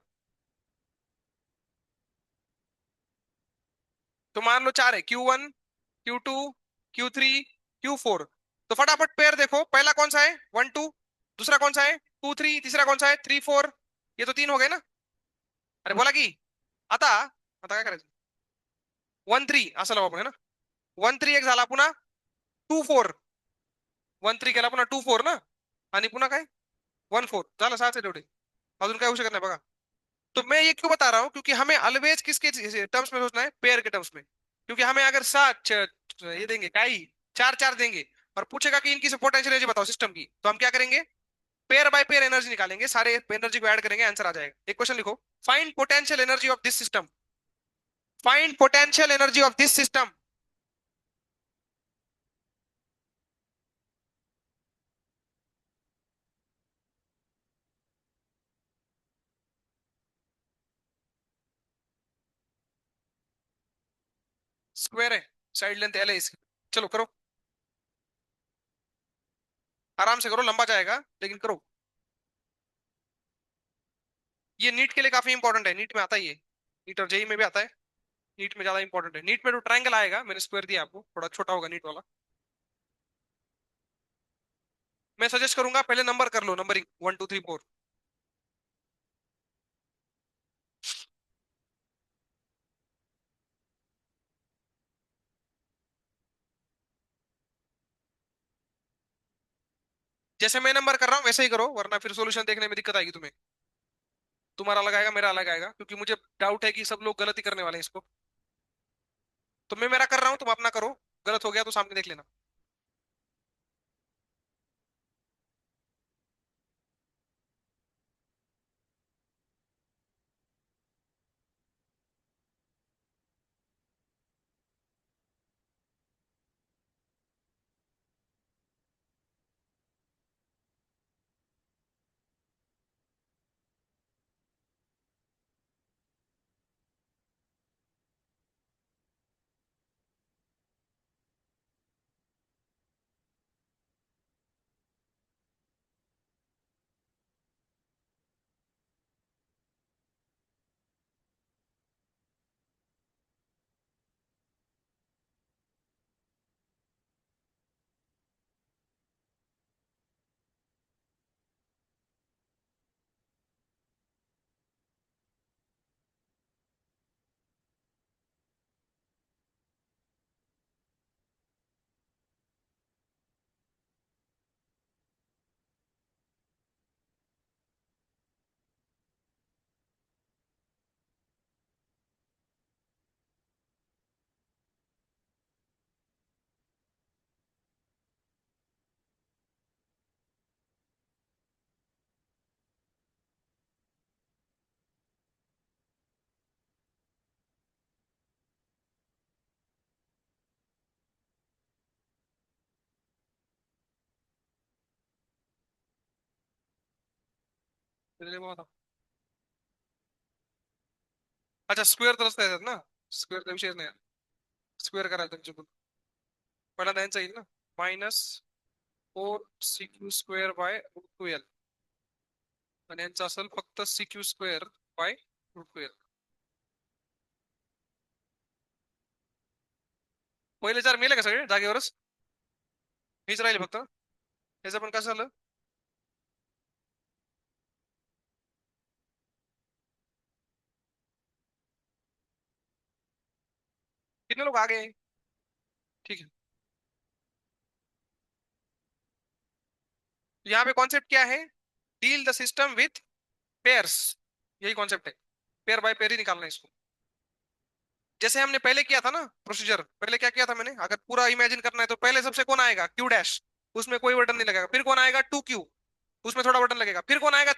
तो मान लो चार है, Q1 Q2 Q3 Q4. तो फटाफट पेयर देखो, पहला कौन सा है 1 2, दूसरा कौन सा है 2 3, तीसरा कौन सा है 3 4. ये तो तीन हो गए ना. अरे बोला कि आता आता काय करायचं. 1 3 असं लावू आपण है ना. 1 3 एक झाला पुन्हा 2 4. 1 3 केला पुन्हा 2 4 ना. आणि पुन्हा काय 1 4 झालं 6 तेवढे. अजून काय होऊ शकत नाही बघा. तो मैं ये क्यों बता रहा हूँ, क्योंकि हमें ऑलवेज किसके टर्म्स में सोचना है, पेयर के टर्म्स में. क्योंकि हमें अगर ये देंगे क्या ही 4 4 देंगे और पूछेगा कि इनकी पोटेंशियल एनर्जी बताओ सिस्टम की, तो हम क्या करेंगे, पेयर बाय पेयर एनर्जी निकालेंगे, सारे एनर्जी को ऐड करेंगे, आंसर आ जाएगा. एक क्वेश्चन लिखो. Find potential energy of this system. Find potential energy of this system. Square है, साइड लेंथ एल है इसकी. चलो करो, आराम से करो, लंबा जाएगा लेकिन करो. ये नीट के लिए काफी इंपॉर्टेंट है, नीट में आता ही है, नीट और जेई में भी आता है. नीट में ज्यादा इंपॉर्टेंट है. नीट में जो ट्रायंगल आएगा, मैंने स्क्वायर दिया आपको, थोड़ा छोटा होगा नीट वाला. मैं सजेस्ट करूंगा पहले नंबर कर लो, नंबरिंग 1 2 3 4. जैसे मैं नंबर कर रहा हूँ वैसे ही करो, वरना फिर सॉल्यूशन देखने में दिक्कत आएगी तुम्हें. तुम्हारा अलग आएगा, मेरा अलग आएगा, क्योंकि मुझे डाउट है कि सब लोग गलती करने वाले हैं इसको. तो मैं मेरा कर रहा हूँ, तुम अपना करो. गलत हो गया तो सामने देख लेना. अच्छा स्क्वेअर तर रस्ता येतात ना. स्क्वेअरचा विषय नाही. स्क्वेअर करायला त्यांच्याकडून पहिला त्यांचा येईल ना. -4 cq² बाय √2l. आणि यांचं असेल फक्त cq² बाय √2l. पहिले 4 मेले का सगळे जागेवरच, हेच राहिले फक्त. ह्याचं पण कसं झालं. कितने लोग आ गए. ठीक है. तो यहाँ पे कॉन्सेप्ट क्या है, deal the system with pairs. यही कॉन्सेप्ट है, पेयर बाय पेयर ही निकालना है इसको. जैसे हमने पहले किया था ना प्रोसीजर, पहले क्या किया था मैंने, अगर पूरा इमेजिन करना है तो पहले सबसे कौन आएगा, क्यू डैश, उसमें कोई बटन नहीं लगेगा. फिर कौन आएगा 2q, उसमें थोड़ा बटन लगेगा. फिर कौन आएगा,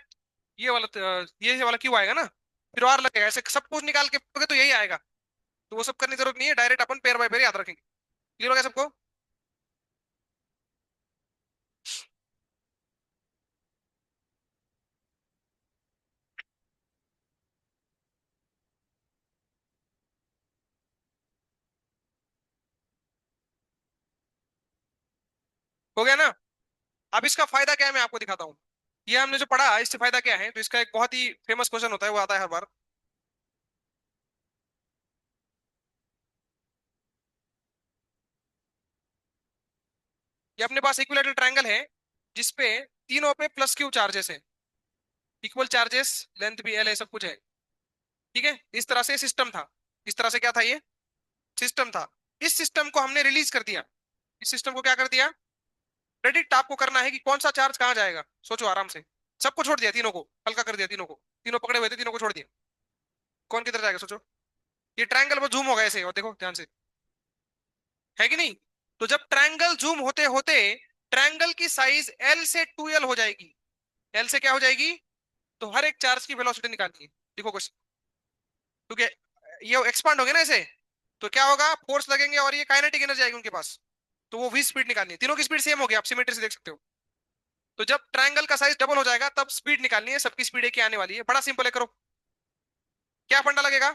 ये वाला क्यू आएगा ना, फिर और लगेगा. ऐसे सब कुछ निकाल के तो यही आएगा. तो वो सब करने की जरूरत नहीं है, डायरेक्ट अपन पेयर बाय पेयर याद रखेंगे. क्लियर हो गया सबको. हो गया ना. अब इसका फायदा क्या है मैं आपको दिखाता हूँ. ये हमने जो पढ़ा इससे फायदा क्या है, तो इसका एक बहुत ही फेमस क्वेश्चन होता है, वो आता है हर बार. ये अपने पास इक्विलेटरल ट्रायंगल है, जिसपे तीनों पे +q चार्जेस है, इक्वल चार्जेस, लेंथ भी l है, सब कुछ है. ठीक है, इस तरह से सिस्टम था. इस तरह से क्या था ये, सिस्टम था। इस सिस्टम को हमने रिलीज कर दिया। इस सिस्टम को क्या कर दिया? प्रेडिक्ट आपको करना है कि कौन सा चार्ज कहाँ जाएगा। सोचो आराम से। सबको छोड़ दिया, तीनों को हल्का कर दिया, तीनों को। तीनों पकड़े हुए थे, तीनों को छोड़ दिया। कौन किधर जाएगा सोचो। ये ट्रायंगल वो जूम होगा ऐसे, और देखो ध्यान से, है कि नहीं? तो जब ट्रायंगल जूम होते होते ट्रायंगल की साइज एल से 2l हो जाएगी। एल से क्या हो जाएगी? तो हर एक चार्ज की वेलोसिटी निकालनी है। देखो क्वेश्चन, क्योंकि ये एक्सपांड होंगे ना ऐसे, तो क्या होगा? फोर्स लगेंगे और ये काइनेटिक एनर्जी आएगी उनके पास। तो वो वी स्पीड निकालनी है। तीनों की स्पीड सेम होगी, आप सिमेट्री से देख सकते हो। तो जब ट्रायंगल का साइज डबल हो जाएगा तब स्पीड निकालनी है। सबकी स्पीड एक ही आने वाली है। बड़ा सिंपल है, करो। क्या फंडा लगेगा?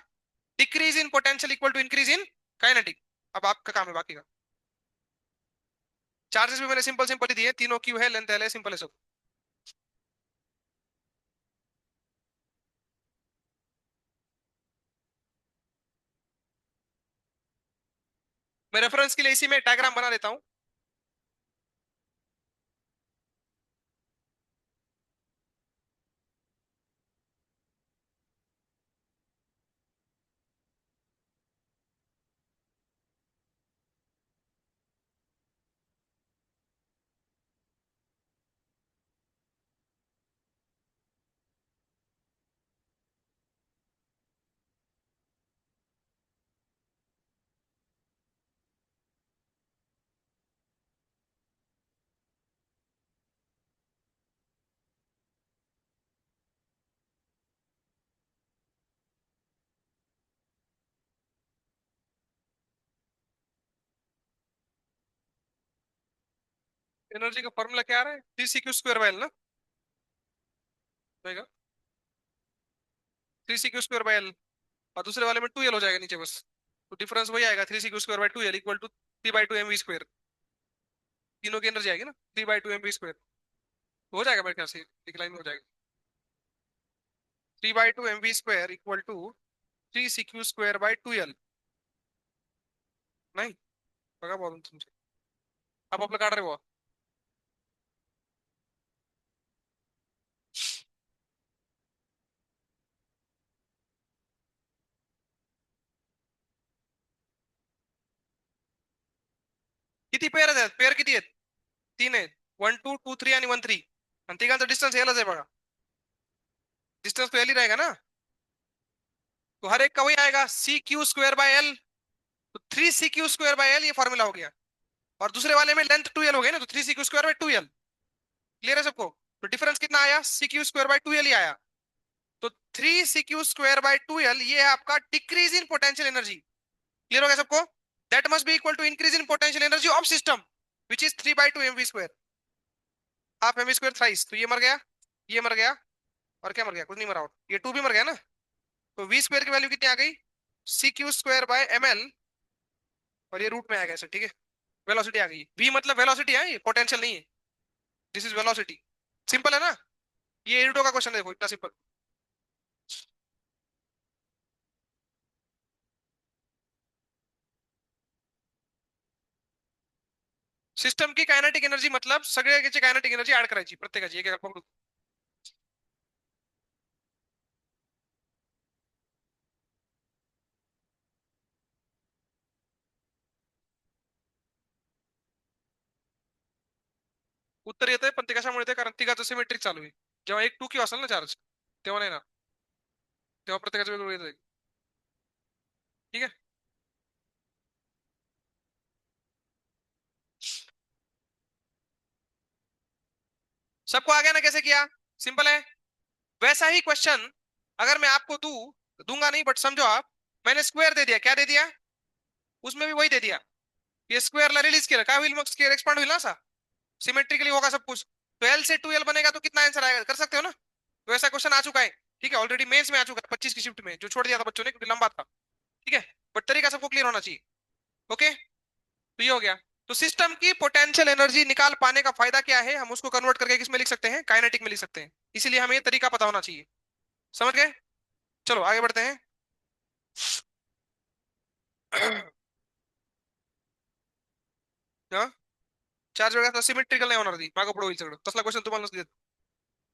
Decrease in potential equal to increase in kinetic. अब आपका काम है बाकी का। चार्जेस भी मैंने सिंपल सिंपल ही दिए, तीनों क्यू है, लेंथ एल है, सिंपल है सब। मैं रेफरेंस के लिए इसी में डायग्राम बना देता हूं। एनर्जी का फॉर्मूला क्या आ रहा है? 3 c q² बाय एल ना होगा। 3 c q² बाय एल। और दूसरे वाले में 2l हो जाएगा नीचे बस। तो डिफरेंस वही आएगा, 3 c q² bye 2l equal to 3/2 mv²। तीनों की एनर्जी आएगी ना, 3/2 mv²। हो जाएगा मेरे ख्याल से, डिक्लाइन हो जाएगा। 3/2 mv² equal to 3 c q² bye 2l। नहीं पता, बहुत तुमसे आप अपना काट रहे हो। किती पेअर आहेत? पेअर किती आहेत? 3 आहेत। 1 2 2 3 आणि 1 3। आणि तिघांचा डिस्टन्स एलच आहे बघा। डिस्टेंस तो एल ही रहेगा ना। तो हर एक का वही आएगा, c q² बाय एल। तो 3 c q² बाय एल ये फॉर्मूला हो गया। और दूसरे वाले में लेंथ 2l हो गई ना, तो 3 c q² bye 2l। Clear है सबको? तो डिफरेंस कितना आया? c q² बाय 2l ही आया। तो 3 c q² बाय 2l ये है आपका decrease in potential energy. Clear हो गया सबको? That must be equal to increase in potential energy of system which is 3/2 mv²। Half mv² thrice, तो ये मर गया, ये मर गया, और क्या मर गया? कुछ नहीं मरा। और ये 2 भी मर गया ना। तो v² की वैल्यू कितनी आ गई? c q² by ml। और ये रूट में आ गया सर, ठीक है। वेलोसिटी आ गई। v मतलब वेलोसिटी है, ये पोटेंशियल नहीं है। This is velocity. सिंपल है ना? ये इरिटो का क्वेश्चन देखो, इतना सिंपल। सिस्टम की कायनेटिक एनर्जी मतलब सगळ्याची कायनेटिक एनर्जी ऍड करायची प्रत्येकाची एक एक पकडून. उत्तर येतंय, पण ते कशामुळे येते? कारण तिघाचं सिमेट्रिक चालू आहे. जेव्हा एक 2q असेल ना चार्ज, तेव्हा नाही ना, तेव्हा प्रत्येकाचं वेगवेगळं येतं. ठीक है? सबको आ गया ना कैसे किया? सिंपल है। वैसा ही क्वेश्चन अगर मैं आपको दूंगा नहीं, बट समझो आप, मैंने स्क्वायर दे दिया, क्या दे दिया? उसमें भी वही दे दिया। ये स्क्वायर ला रिलीज किया, काय होईल मग? स्क्वायर एक्सपांड होईल ना असा, सिमेट्रिकली होगा सब कुछ। तो एल से 2l बनेगा तो कितना आंसर आएगा? कर सकते हो ना? तो ऐसा क्वेश्चन आ चुका है। ठीक है, ऑलरेडी मेंस में आ चुका है 25 की शिफ्ट में, जो छोड़ दिया था बच्चों ने क्योंकि लंबा था। ठीक है, बट तरीका सबको क्लियर होना चाहिए। ओके, तो ये हो गया। तो सिस्टम की पोटेंशियल एनर्जी निकाल पाने का फायदा क्या है? हम उसको कन्वर्ट करके किस में लिख सकते हैं? काइनेटिक में लिख सकते हैं। इसीलिए हमें ये तरीका पता होना चाहिए। समझ गए? चलो आगे बढ़ते हैं. चार्ज वगैरह सिमेट्रिकल नाही होणार ती, मागं पुढे होईल सगळं. तसला क्वेश्चन तुम्हाला नसते देत.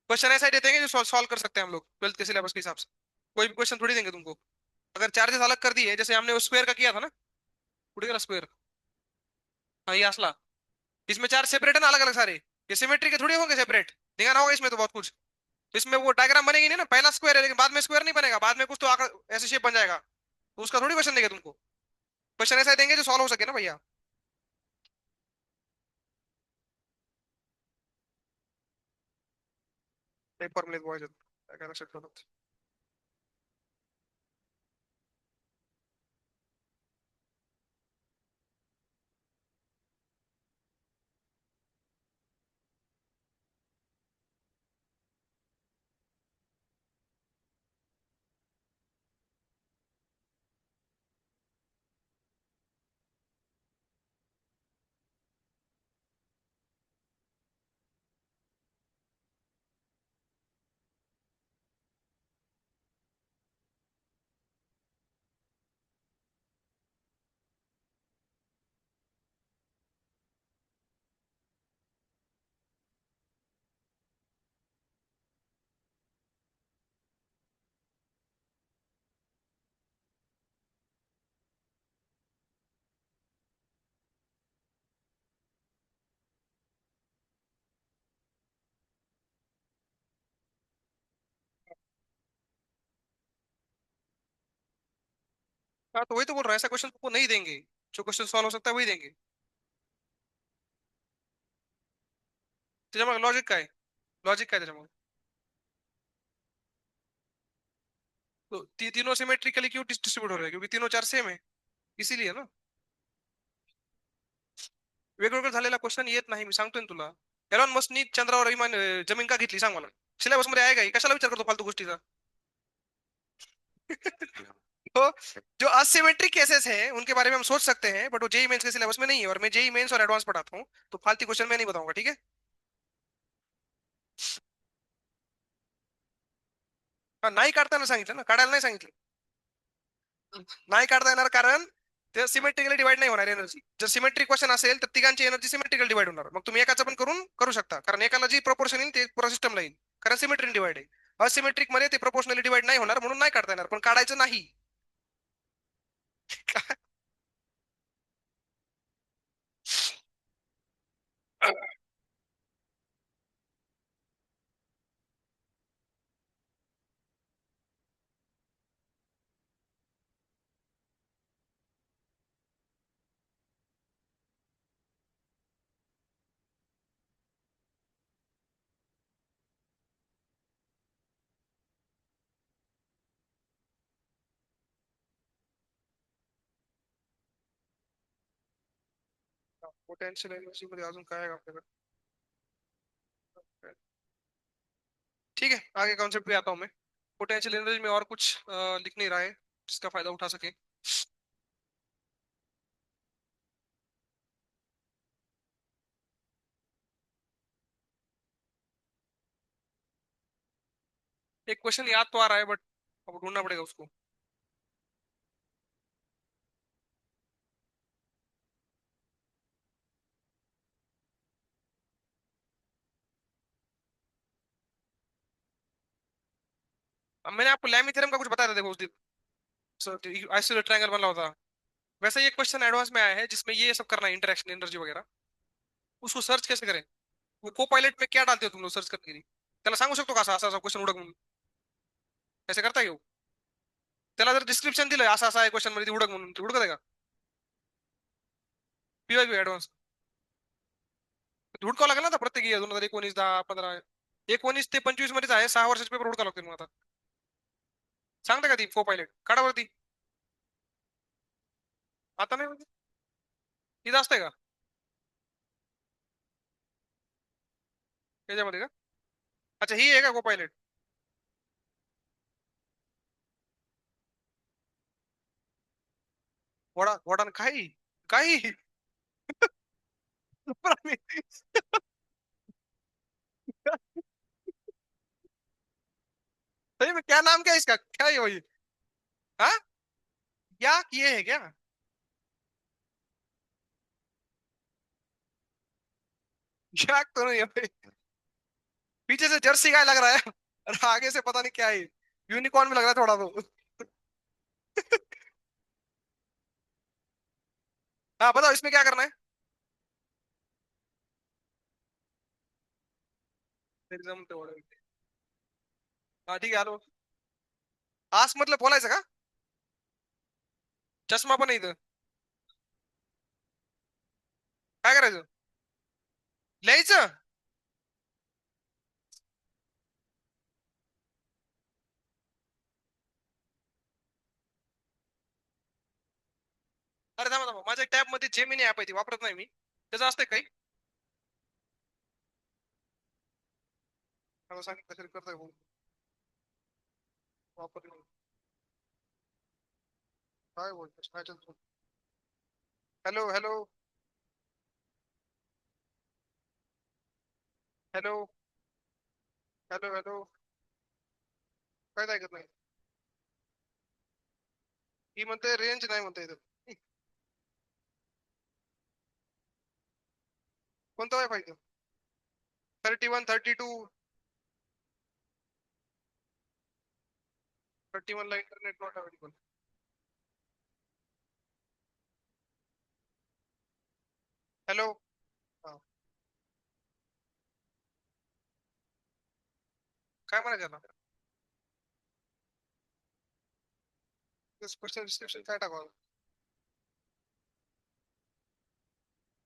क्वेश्चन ऐसा देते हैं जो सॉल्व कर सकते हैं हम लोग 12th के सिलेबस के हिसाब से. कोई भी क्वेश्चन थोड़ी देंगे तुमको. अगर चार्जेस अलग कर दिए, जैसे हमने उस स्क्वायर का किया था ना, उड़ गया स्क्वायर। हाँ ये असला। इसमें चार सेपरेट है ना, अलग अलग सारे। ये सिमेट्री के थोड़ी होंगे सेपरेट। ध्यान होगा इसमें तो बहुत कुछ। तो इसमें वो डायग्राम बनेगी नहीं ना, पहला स्क्वायर है लेकिन बाद में स्क्वायर नहीं बनेगा, बाद में कुछ तो आकर ऐसे शेप बन जाएगा। तो उसका थोड़ी क्वेश्चन देंगे तुमको। क्वेश्चन ऐसा देंगे जो सॉल्व हो सके ना भैया। एक फॉर्मूले बॉयज क्या कर सकते हो। हाँ तो वही तो बोल रहा हूँ, ऐसा क्वेश्चन तुमको नहीं देंगे। जो क्वेश्चन सॉल्व हो सकता है वही देंगे। तो जमा लॉजिक का है। लॉजिक का है जमा। तो तीनों सिमेट्रिकली क्यों डिस्ट्रीब्यूट हो रहे हैं, क्योंकि तीनों चार सेम है, इसीलिए ना। वेगवेगळं झालेला क्वेश्चन येत नाही, मी सांगतोय ना तुला. एलॉन मस्कनी चंद्रावर जमीन का घेतली सांग मला. सिलेबस मध्ये आहे का ही? कशाला विचार करतो फालतू गोष्टीचा. तो जो असिमेट्रिक केसेस हैं उनके बारे में हम सोच सकते हैं, बट वो जेई मेंस के सिलेबस में नहीं है, और मैं जेई मेंस और एडवांस पढ़ाता हूँ. तो फालतू क्वेश्चन मैं नहीं बताऊंगा, ठीक है. हा, नाही काढताना सांगितलं ना, काढायला नाही सांगितलं. नाही काढता येणार कारण ते सिमेट्रिकली डिवाइड नाही होणार एनर्जी. जर सिमेट्रिक क्वेश्चन असेल तर तिघांची एनर्जी सिमेट्रिकल डिवाइड होणार, मग तुम्ही एकाचं पण करून करू शकता, कारण एकाला जी प्रपोर्शन येईल ते पुरा सिस्टमला येईल. कारण सिमेट्रिक डिवाइड आहे. असिमेट्रिक मध्ये ते प्रपोर्शनली डिवाइड नाही होणार, म्हणून नाही काढता येणार, पण काढायचं नाही. पोटेन्शियल एनर्जी मध्ये अजून काय आहे आपल्याकडे. ठीक है, आगे कॉन्सेप्ट पे आता हूँ मैं. पोटेंशियल एनर्जी में और कुछ लिख नहीं रहा है जिसका फायदा उठा सके. एक क्वेश्चन याद तो आ रहा है बट अब ढूंढना पड़ेगा उसको. अब मैंने आपको लैमी थ्योरम का कुछ बताया था, देखो उस दिन आइसोलेट ट्रायंगल बना होता. वैसे ये क्वेश्चन एडवांस में आया है जिसमें ये सब करना है, इंटरेक्शन एनर्जी वगैरह. उसको सर्च कैसे करें. वो को पायलट में क्या डालते हो तुम लोग सर्च करने के लिए. त्याला सांगू शकतो का असा असा क्वेश्चन उडक म्हणून. ऐसे करता येऊ. त्याला जर डिस्क्रिप्शन दिलं असा असा आहे क्वेश्चन मध्ये उडक म्हणून, ते उडकत आहे का. P Y advance. हुडकावं लागेल ना आता प्रत्येक 2019 10 15. 19 ते 25 मध्येच आहे, 6 वर्षाचे पेपर हुडकावं लागतील मग आता. सांगता का ती को पायलट काढावरती. आता नाही म्हणजे. इथं असतंय का त्याच्यामध्ये का. अच्छा ही आहे का को पायलट. वडा वडा काही काही. सही में क्या नाम क्या है इसका, क्या है वही. हाँ. क्या किए है क्या. याक तो नहीं है भाई. पीछे से जर्सी गाय लग रहा है और आगे से पता नहीं क्या है. यूनिकॉर्न भी लग रहा है थोड़ा तो. हाँ बताओ इसमें क्या करना है। एकदम तो हाँ ठीक है हेलो। आस मतलब बोलायचं का? चष्मा पण आहे इथं. काय करायचं? लिहायचं. अरे थांबा थांबा, माझ्या टॅब मध्ये जेमिनी ऍप आहे ती वापरत नाही मी. त्याचं असतं काही. मला सांगितलं तरी करतोय भाऊ. वापर. काय बोलतोस काय चालतो? Hello hello. Hello hello hello. काय ऐकत नाही. ही म्हणते रेंज नाही म्हणते इथं. कोणता वायफाय? 31 32. 31 ला इंटरनेट नॉट अवेलेबल. हॅलो. हा. काय म्हणायचं ना? क्वेश्चन डिस्क्रिप्शन काय टाकावं?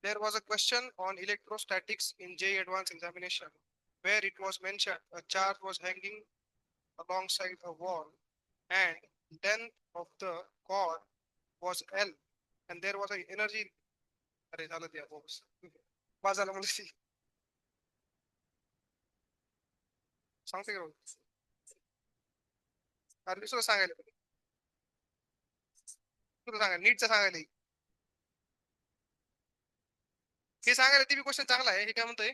There was a question on electrostatics in JEE Advanced Examination where it was mentioned a charge was hanging alongside a wall and length of the cord was L and there was a energy. अरे झालं ते box. बस झालं म्हणजे सांगते का? अरे दुसरं सांगायला पाहिजे. तुला सांगा नीटचं सांगायला. हे सांगायला ते बी क्वेश्चन चांगला आहे. हे काय म्हणतोय?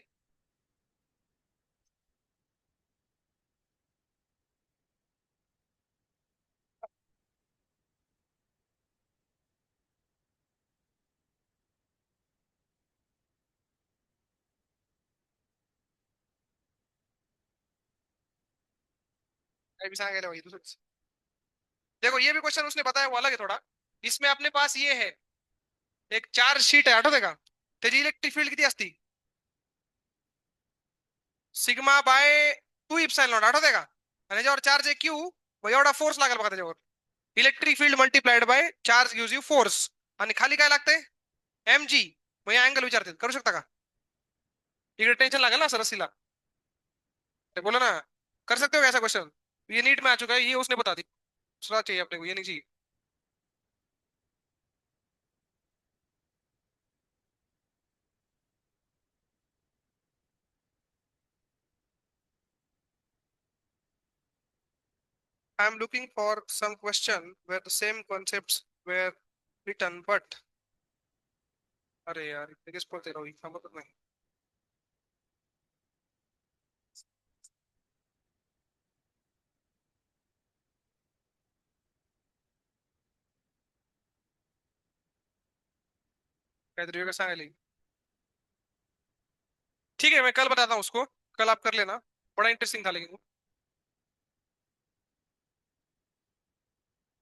काय भी सांगायला पाहिजे दुसरं. देखो ये भी क्वेश्चन उसने बताया वो अलग है थोड़ा. इसमें अपने पास ये है, एक चार्ज शीट आहे आठवते का? त्याची इलेक्ट्रिक फील्ड किती असती? सिग्मा बाय 2 इप्सायलॉन आठवते का? आणि त्याच्यावर चार्ज आहे क्यू. मग एवढा फोर्स लागेल बघा त्याच्यावर. Electric field multiplied by charge gives you force. आणि खाली काय लागते? M G. मग या अँगल विचारते करू शकता का? इकडे टेंशन लागेल ना सरसीला. बोलो ना. कर सकते हो ऐसा क्वेश्चन? ये नीट में आ चुका है, ये उसने बता दी. दूसरा चाहिए अपने को, ये नहीं चाहिए. I am looking for some question where the same concepts were written but. अरे यार लगेच पळते राव, ही थांबतच नाही. काहीतरी वेगळं सांगायला. ठीक है मैं कल बताता हूँ उसको. कल आप कर लेना. बड़ा इंटरेस्टिंग था लेकिन.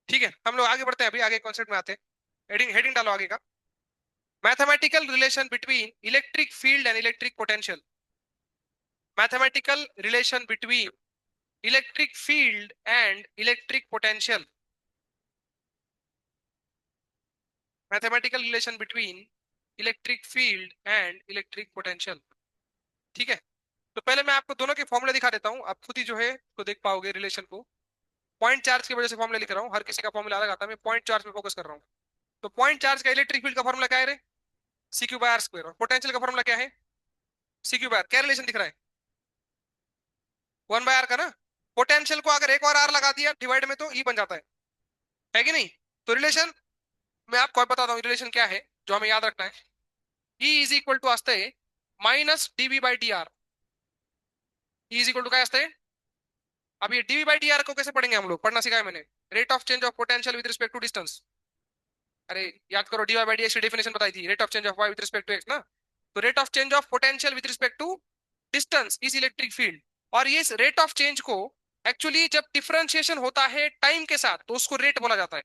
ठीक है हम लोग आगे बढ़ते हैं, अभी आगे कॉन्सेप्ट में आते हैं. हेडिंग हेडिंग डालो आगे का. Mathematical relation between electric field and electric potential. Mathematical relation between electric field and electric potential. Mathematical relation between electric field and electric potential. ठीक है. तो पहले मैं आपको दोनों के फॉर्मूले दिखा देता हूं, आप खुद ही जो है तो देख पाओगे रिलेशन को. पॉइंट चार्ज की वजह से फॉर्मूला लिख रहा हूँ, हर किसी का फॉर्मूला अलग आता है, मैं पॉइंट चार्ज पे फोकस कर रहा हूँ. तो पॉइंट चार्ज का इलेक्ट्रिक फील्ड का फॉर्मूला क्या है रे? C Q by R square. और पोटेंशियल का फॉर्मूला क्या है? C Q by R. क्या रिलेशन दिख रहा है? 1/r का ना. पोटेंशियल को अगर एक और आर लगा दिया डिवाइड में तो ई बन जाता है कि नहीं? तो रिलेशन मैं आपको बताता हूँ रिलेशन क्या है जो हमें याद रखना है. ई इज इक्वल टू असते minus D B by D R. E is equal to क्या असते? अब ये डीवी बाई डी आर को कैसे पढ़ेंगे हम लोग, पढ़ना सिखाया मैंने. Rate of change of potential with respect to distance. अरे याद करो, D Y by D X की डेफिनेशन बताई थी, rate of change of Y with respect to X ना. तो rate of change of potential with respect to distance is electric field. और ये रेट ऑफ चेंज को एक्चुअली जब differentiation होता है टाइम के साथ तो उसको रेट बोला जाता है.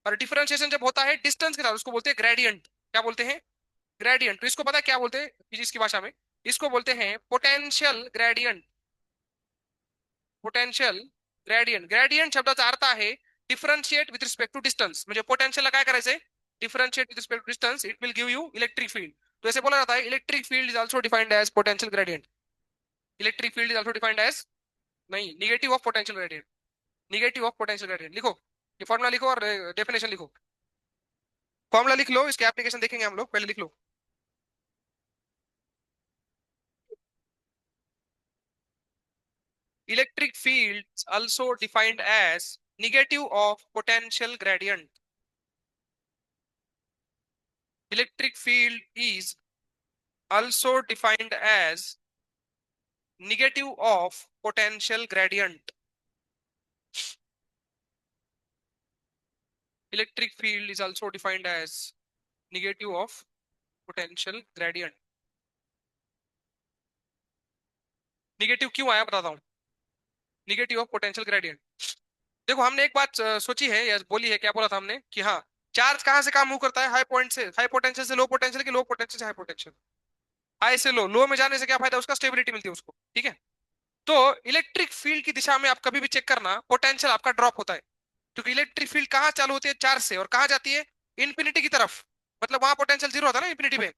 और डिफरेंशिएशन जब होता है डिस्टेंस के साथ उसको बोलते हैं ग्रेडियंट. क्या बोलते हैं? ग्रेडियंट। तो इसको पता है क्या बोलते हैं फिजिक्स की भाषा में? इसको बोलते हैं potential gradient. Potential gradient. Gradient शब्दाचा अर्थ आहे differentiate with respect to distance. म्हणजे पोटेंशियलला काय करायचंय? Differentiate with respect to distance, it will give you electric field. तो ऐसे बोला जाता है electric field is also defined as potential gradient. Electric field is also defined as, नहीं, negative of potential gradient. Negative of potential gradient लिखो, ये formula लिखो और डेफिनेशन लिखो। फॉर्मूला लिख लो, इसके एप्लीकेशन देखेंगे हम लोग, पहले लिख लो। Electric field also defined as negative of potential gradient. Electric field is also defined as negative of potential gradient. Electric field is also defined as negative of potential gradient. Negative क्यों आया बताता हूं। Negative of potential gradient. देखो हमने एक बात सोची है या बोली है, क्या बोला था हमने कि हाँ, चार्ज कहां से कहां मूव करता है? हाई पॉइंट से, हाई पोटेंशियल से लो पोटेंशियल, की लो पोटेंशियल से हाई पोटेंशियल। हाई से लो, लो में जाने से क्या फायदा? उसका स्टेबिलिटी मिलती है उसको, ठीक है। तो इलेक्ट्रिक फील्ड की दिशा में आप कभी भी चेक करना, पोटेंशियल आपका ड्रॉप होता है। क्योंकि इलेक्ट्रिक फील्ड कहाँ चालू होती है? चार्ज से, और कहाँ जाती है? इन्फिनिटी की तरफ। मतलब वहां पोटेंशियल जीरो होता है ना इन्फिनिटी पे।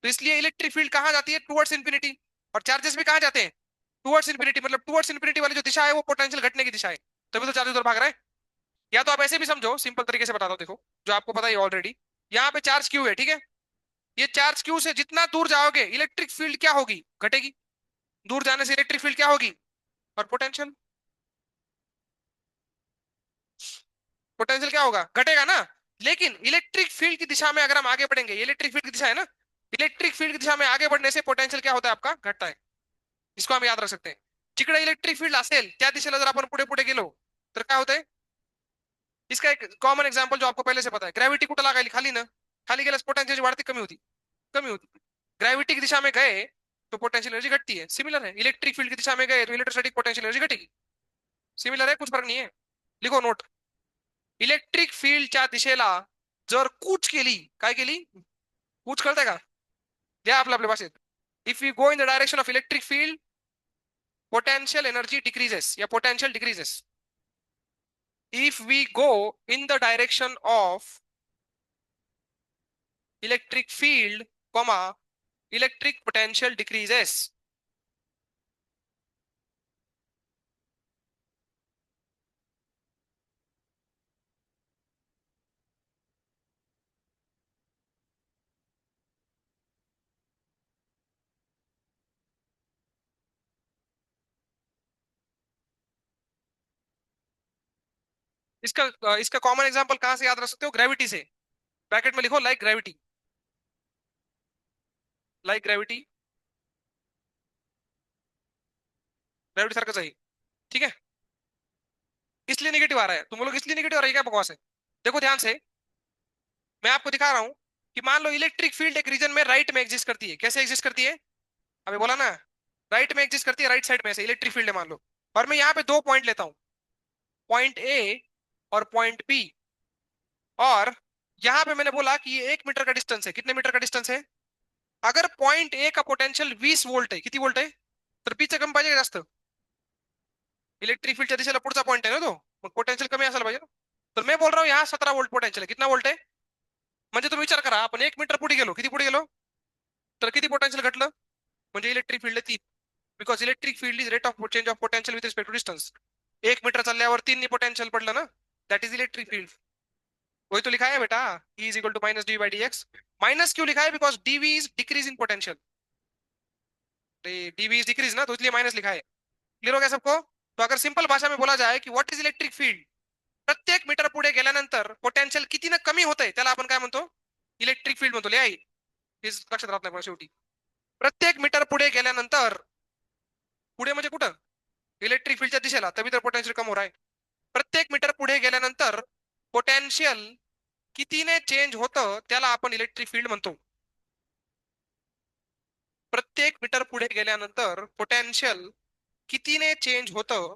तो इसलिए इलेक्ट्रिक फील्ड कहाँ जाती है? Towards infinity. और चार्जेस भी कहाँ जाते हैं? Towards infinity. मतलब टुवर्ड्स इन्फिनिटी वाली जो दिशा है वो पोटेंशियल घटने की दिशा है। तभी तो चार्ज उधर भाग रहा है। या तो आप ऐसे भी समझो, सिंपल तरीके से बताता हूँ, देखो जो आपको पता है ऑलरेडी। यहाँ पे चार्ज क्यू है, ठीक है। ये चार्ज क्यू से जितना दूर जाओगे इलेक्ट्रिक फील्ड क्या होगी? घटेगी। दूर जाने से इलेक्ट्रिक फील्ड क्या होगी? और पोटेंशियल, पोटेंशियल क्या होगा? घटेगा ना। लेकिन इलेक्ट्रिक फील्ड की दिशा में अगर हम आगे बढ़ेंगे, ये इलेक्ट्रिक फील्ड की दिशा है ना, इलेक्ट्रिक फील्ड की दिशा में आगे बढ़ने से पोटेंशियल क्या होता है आपका? घटता है। इसको हम याद रख सकते हैं। जिकडे इलेक्ट्रिक फील्ड असेल त्या दिशेला जर आपण पुढे पुढे गेलो तर काय होतंय? इसका एक कॉमन एग्जांपल जो आपको पहले से पता है, ग्रेविटी कुठे लागायली? खाली ना। खाली गेल्यास पोटेंशियल वाढती कमी होती? कमी होती। ग्रेविटी की दिशा में गए तो पोटेंशियल एनर्जी घटती है। सिमिलर है, इलेक्ट्रिक फील्ड की दिशा में गए तो इलेक्ट्रोस्टैटिक पोटेंशियल एनर्जी घटेगी। सिमिलर है, कुछ फर्क नहीं है। लिखो नोट। इलेक्ट्रिक फील्डच्या दिशेला जर कूच केली, काय केली? कूच कळतंय का? द्या आपल्या आपल्या भाषेत। If you go in the direction of electric field, potential energy decreases या potential decreases. If we go in the direction of electric field, comma, electric potential decreases. इसका कॉमन एग्जांपल कहां से याद रख सकते हो? ग्रेविटी से। ब्रैकेट में लिखो like gravity. Like gravity, gravity सारखंच आहे, ठीक है। इसलिए निगेटिव आ रहा है, तुम लोग इसलिए निगेटिव आ रहा है, क्या बकवास है? देखो ध्यान से, मैं आपको दिखा रहा हूं कि मान लो इलेक्ट्रिक फील्ड एक रीजन में राइट में एग्जिस्ट करती है। कैसे एग्जिस्ट करती है? अभी बोला ना, राइट में एग्जिस्ट करती है, राइट साइड में से इलेक्ट्रिक फील्ड है मान लो। और मैं यहाँ पे दो पॉइंट लेता हूँ, पॉइंट ए और पॉइंट बी। और यहाँ पे मैंने बोला कि ये 1 मीटर का डिस्टेंस है। कितने मीटर का डिस्टेंस है? अगर पॉइंट ए का पोटेंशियल 20 वोल्ट है, किती वोल्ट आहे? तर बीचा कमी पाहिजे का जास्त? इलेक्ट्रिक फील्डच्या दिशेला पुढचा पॉइंट आहे ना तो, मग पोटेंशियल कमी असायला पाहिजे ना। तर मैं बोल रहा हूँ यहाँ 17 वोल्ट पोटेंशियल है। कितना वोल्ट आहे? म्हणजे तुम्ही विचार करा, आपण 1 मीटर पुढे गेलो, किती पुढे गेलो, तर किती पोटेंशियल घटलं? म्हणजे इलेक्ट्रिक फील्ड आहे 3। Because electric field is rate of change of potential with respect to distance. 1 metre चालल्यावर 3 पोटेंशियल पडलं ना, दैट इज इलेक्ट्रिक फील्ड। वही तो लिखा है बेटा, E is equal to minus D by D X. माइनस क्यों लिखा है? Because D V is decrease in potential. D V is decrease ना, तो इसलिए माइनस लिखा है। क्लियर हो गया सबको? तो अगर सिंपल भाषा में बोला जाए कि व्हाट इज इलेक्ट्रिक फील्ड, प्रत्येक मीटर पुढे गेल्यानंतर पोटेंशियल किती ना कमी होतंय त्याला आपण काय म्हणतो? इलेक्ट्रिक फील्ड म्हणतो। लिहा, हेच लक्षात राहत नाही पण शेवटी। प्रत्येक मीटर पुढे गेल्यानंतर, पुढे म्हणजे कुठं? इलेक्ट्रिक फील्डच्या दिशेला, तभी तर पोटेंशियल कम हो रहा है। प्रत्येक मीटर पुढे गेल्यानंतर पोटेंशियल कितीने चेंज होतं त्याला आपण इलेक्ट्रिक फील्ड म्हणतो। प्रत्येक मीटर पुढे गेल्यानंतर पोटेंशियल कितीने चेंज होतं,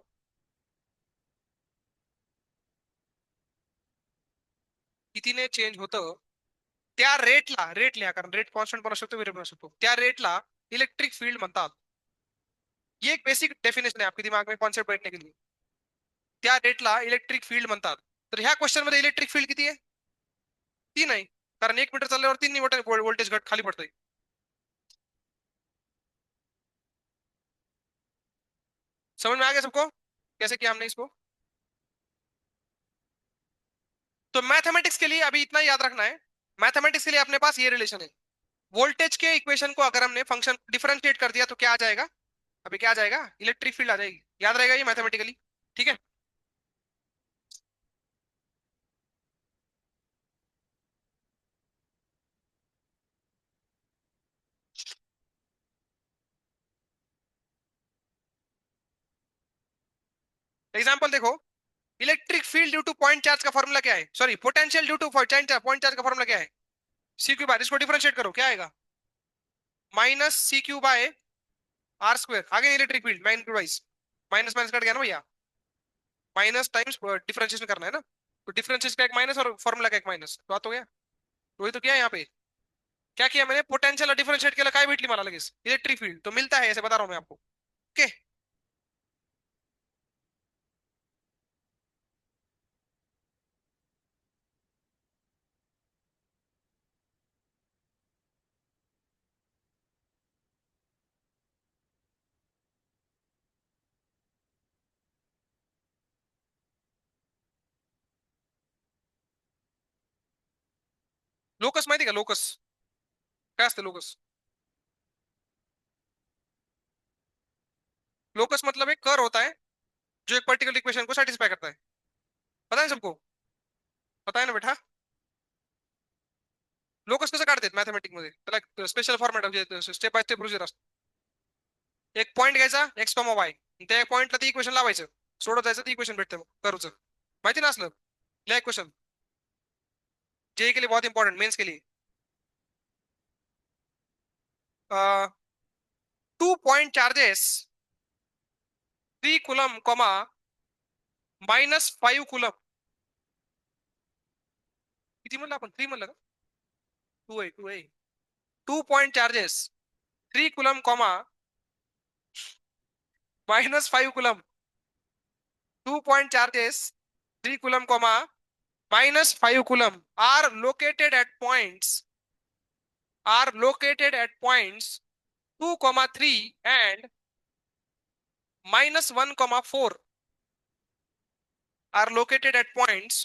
कितीने चेंज होतं त्या रेट लिहा, कारण रेट कॉन्स्टंट पण असू शकतो, व्हेरिएबल असू शकतो. त्या रेटला इलेक्ट्रिक फील्ड म्हणतात. ये एक बेसिक डेफिनेशन आहे आपके दिमाग में कॉन्सेप्ट बैठने के लिए. त्या रेटला इलेक्ट्रिक फील्ड म्हणतात. तर ह्या क्वेश्चन मध्ये इलेक्ट्रिक फील्ड किती आहे? 3 आहे. कारण 1 मीटर चालल्यावर 3 वोल्टेज घट खाली पडतोय. समझ में आ गया सबको कैसे किया हमने इसको? तो मैथमेटिक्स के लिए अभी इतना याद रखना है. मैथमेटिक्स के लिए अपने पास ये रिलेशन है. वोल्टेज के इक्वेशन को अगर हमने फंक्शन डिफरेंशिएट कर दिया तो क्या आ जाएगा? अभी क्या आ जाएगा? इलेक्ट्रिक फील्ड आ जाएगी. याद रहेगा ये मैथमेटिकली? ठीक है. एग्जाम्पल देखो. Electric field due to point charge का फॉर्मूला क्या है? Sorry, potential due to point charge का फॉर्मूला क्या है? C Q bar. इसको डिफरेंशिएट करो, क्या आएगा? Minus C Q by R square. आगे electric field minus wise, minus minus cut गया ना भैया. माइनस टाइम्स डिफरेंशिएशन करना है ना. तो डिफरेंशिएशन का एक माइनस और फॉर्मूला का एक माइनस, तो बात हो गया. तो वही तो किया यहाँ पे. क्या किया मैंने? पोटेंशियल डिफरेंशिएट केलं, काय भेटली मला लगेच? Electric field. तो मिलता है, ऐसे बता रहा हूं मैं आपको. ओके. लोकस माहिती का? लोकस काय असतं? लोकस, लोकस मतलब एक कर होता है जो एक पर्टिकुलर इक्वेशन को सेटिस्फाई करता है. पता है सबको? पता है ना बेटा? लोकस कसं काढतात मॅथमेटिक मध्ये? त्याला स्पेशल फॉर्मॅट म्हणजे स्टेप बाय स्टेप प्रोसिजर असतो. एक पॉईंट घ्यायचा एक्स कॉमा वाय, त्या पॉईंटला ती इक्वेशन लावायचं, सोडत जायचं, ती इक्वेशन भेटते मग कर्वचं. माहिती ना असलं? लिहा इक्वेशन. जे के लिए बहुत इंपॉर्टेंट, मेंस के लिए. 2 point charges 3 coulomb comma -5 coulomb. किती म्हणलं आपण? 3 म्हणलं का? 2 आहे. 2 point charges 3 coulomb comma -5 coulomb. 2 point charges 3 coulomb comma -5 coulomb are located at points 2, 3 and -1, 4 are located at points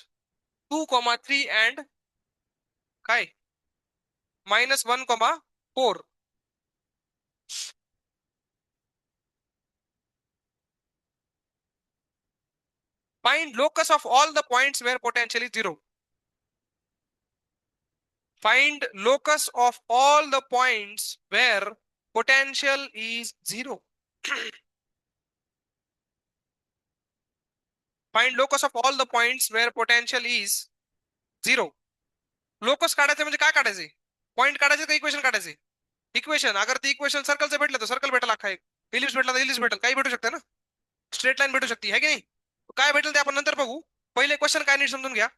2, 3 and काय -1, 4. Find locus of all the points where potential is 0. Find locus of all the points where potential is 0. Find locus of all the points where potential is 0. Locus काढायचं म्हणजे काय काढायचे? Point काढायचे का equation काढायचे? Equation. अगर ती equation सर्कलचं भेटलं तर सर्कल भेटेल अख्खा एक. इलिप्स भेटला तर इलिप्स भेटेल, काही भेटू शकते ना. स्ट्रेट लाईन भेटू शकते, है की नाही? काय भेटेल ते आपण नंतर बघू. पहिले क्वेश्चन काय नीट समजून घ्या.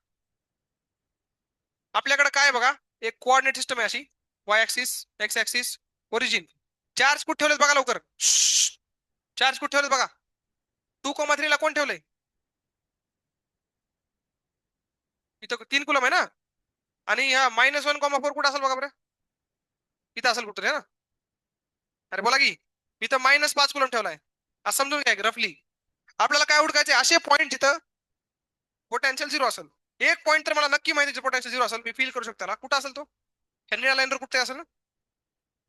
आपल्याकडे काय बघा, एक कोऑर्डिनेट सिस्टम आहे अशी, Y axis, X axis, origin. Charge कुठे ठेवलेत बघा लवकर. चार्ज कुठे ठेवलेत बघा. 2, 3 ला कोण ठेवलंय? इथं 3 कूलम आहे ना. आणि ह्या -1, 4 कुठं असेल बघा बरं. इथं असेल कुठं आहे ना. अरे बोला की. इथं -5 कूलम ठेवलाय. असं समजून घ्या रफली. आपल्याला काय ओळखायचे? असे पॉईंट जिथं पोटेन्शियल 0 असेल. एक पॉईंट तर मला नक्की माहिती पोटेन्शियल 0 असेल, मी फील करू शकतो त्याला. कुठं असेल तो? ह्या निळ्या लाईनवर कुठे असेल ना.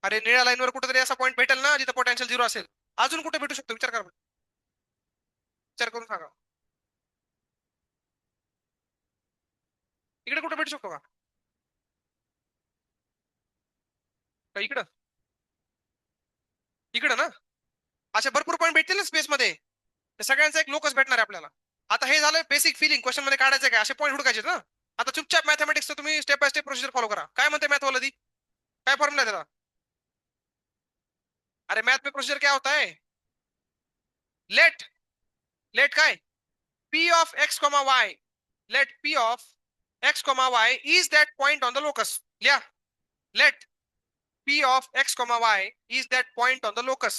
अरे निळ्या लाईनवर कुठेतरी असा पॉईंट भेटेल ना जिथं पोटेन्शियल 0 असेल. अजून कुठे भेटू शकतो? विचार करा, विचार करून सांगा. इकडे कुठे भेटू शकतो का? इकडं, इकडं ना. अशा भरपूर पॉईंट भेटतील ना स्पेस मध्ये. सगळ्यांचा एक लोकस भेटणार आहे आपल्याला. आता हे झालं बेसिक फिलिंग. क्वेश्चन मध्ये काढायचं काय? असे पॉईंट हुडकायचे ना. आता चुपचाप मॅथमेटिक्स तुम्ही step by step procedure follow करा. काय म्हणते मॅथ वाला ती? काय फॉर्म्युला त्याला? अरे मैथ में प्रोसीजर क्या होता है? लेट लेट काय? P of X comma Y. Let P of x comma y is that point on the locus. लिया. Let p of x comma y is that point on the locus.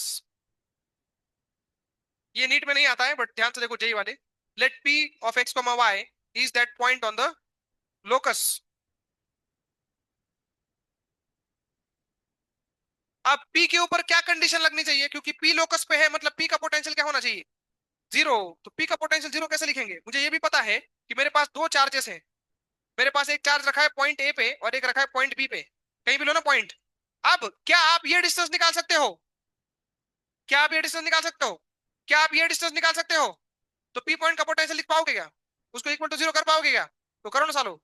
ये NEET में नहीं आता है, but ध्यान से देखो JEE वाले. Let p of x comma y is that point on the locus. अब p के ऊपर क्या कंडीशन लगनी चाहिए, क्योंकि p लोकस पे है, मतलब p का पोटेंशियल क्या होना चाहिए, जीरो. तो p का पोटेंशियल जीरो कैसे लिखेंगे, मुझे ये भी पता है कि मेरे पास दो चार्जेस हैं. मेरे पास एक चार्ज रखा है पॉइंट ए पे और एक रखा है पॉइंट बी पे. कहीं भी लो ना पॉइंट. अब क्या आप ये डिस्टेंस निकाल सकते हो, क्या आप ये डिस्टेंस निकाल सकते हो, क्या आप ये डिस्टेंस निकाल सकते हो? तो पी पॉइंट का पोटेंशियल लिख पाओगे क्या, उसको इक्वल टू जीरो कर पाओगे क्या? तो करो ना सालो,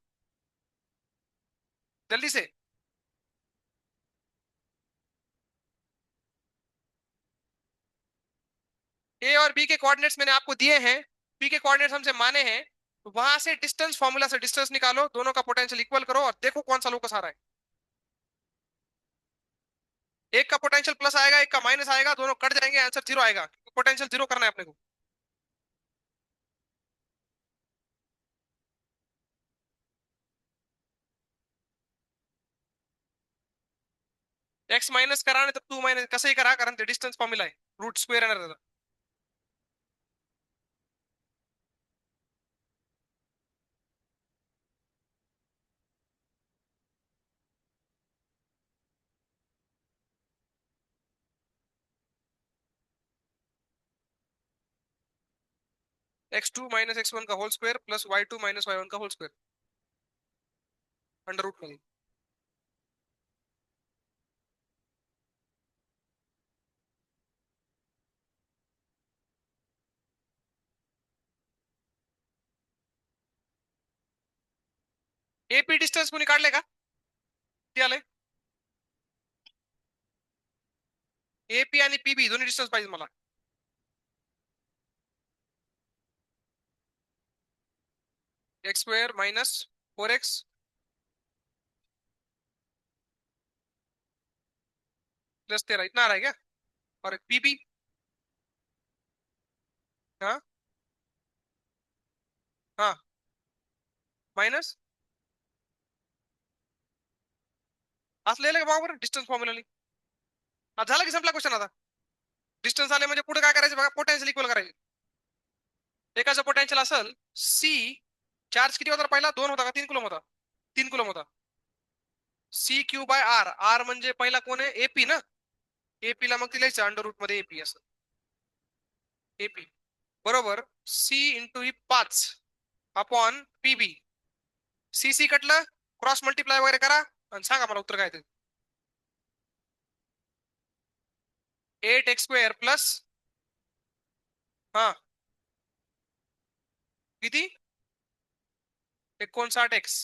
जल्दी से. ए और बी के कोऑर्डिनेट्स मैंने आपको दिए हैं, पी के कोऑर्डिनेट्स हमसे माने हैं, तो वहां से डिस्टेंस फॉर्मूला से डिस्टेंस निकालो, दोनों का पोटेंशियल इक्वल करो और देखो कौन सा लोकस आ रहा है. एक का पोटेंशियल प्लस आएगा, एक का माइनस आएगा, दोनों कट जाएंगे, आंसर जीरो आएगा. पोटेंशियल जीरो करना है अपने को. एक्स माइनस करा नाही तर टू मायनस कसंही करा, कारण ते डिस्टन्स फॉर्म्युला आहे, रूट स्क्वेअर येणार त्याचा. x2 - x1 का whole square plus y2 - y1 का होल स्क्वेअर अंडर रूट मध्ये. एपी डिस्टन्स कोणी काढले का, ते आले. एपी आणि पीबी दोन्ही डिस्टन्स पाहिजे मला. X square minus 4x plus 13 इतना आ रहा है क्या, और पीबी. हाँ. हाँ. माइनस असं लिहिलं का बरोबर डिस्टन्स फॉर्म्युला. झाला की संपला क्वेश्चन आता. डिस्टन्स आले म्हणजे पुढे काय करायचं बघा, पोटेन्शियल इक्वल करायचे. एकाचं पोटेन्शियल असेल सी, चार्ज किती होता पहिला, 2 होता का 3 कुलम होता, 3 कुलम होता. C Q by R, R म्हणजे पहिला कोण आहे, एपी ना. एपी ला मग ती लिहायचं अंडर रूट मध्ये एपी असं. एपी बरोबर सी इंटू ही 5 अपॉन पीबी. सी सी कटलं, क्रॉस मल्टिप्लाय वगैरे करा आणि सांगा मला उत्तर काय ते. 8x² प्लस, हा किती, 59x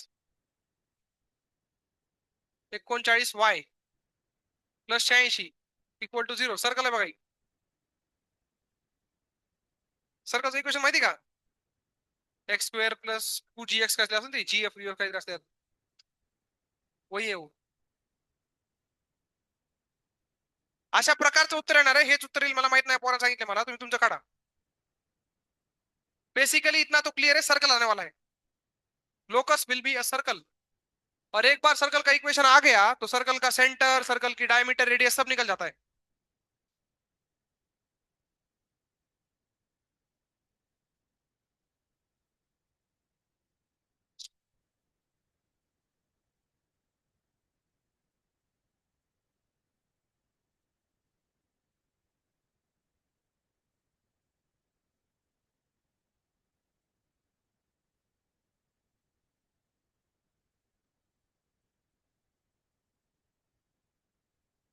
39y plus 86 equal to 0. Circle आहे बघा. सर्कलचं इक्वेशन माहिती का, x² प्लस 2gx काय असतं ते, gf यू काय असतात, वही आहे वो. अशा प्रकारचं उत्तर येणार आहे, हेच उत्तर येईल मला माहित नाही, पोरांनी सांगितलं मला, तुम्ही तुमचं काढा. बेसिकली इतना तो क्लियर है, सर्कल आने वाला है. Locus will be a circle. और एक बार सर्कल का इक्वेशन आ गया तो सर्कल का सेंटर, सर्कल की डायमीटर, रेडियस सब निकल जाता है.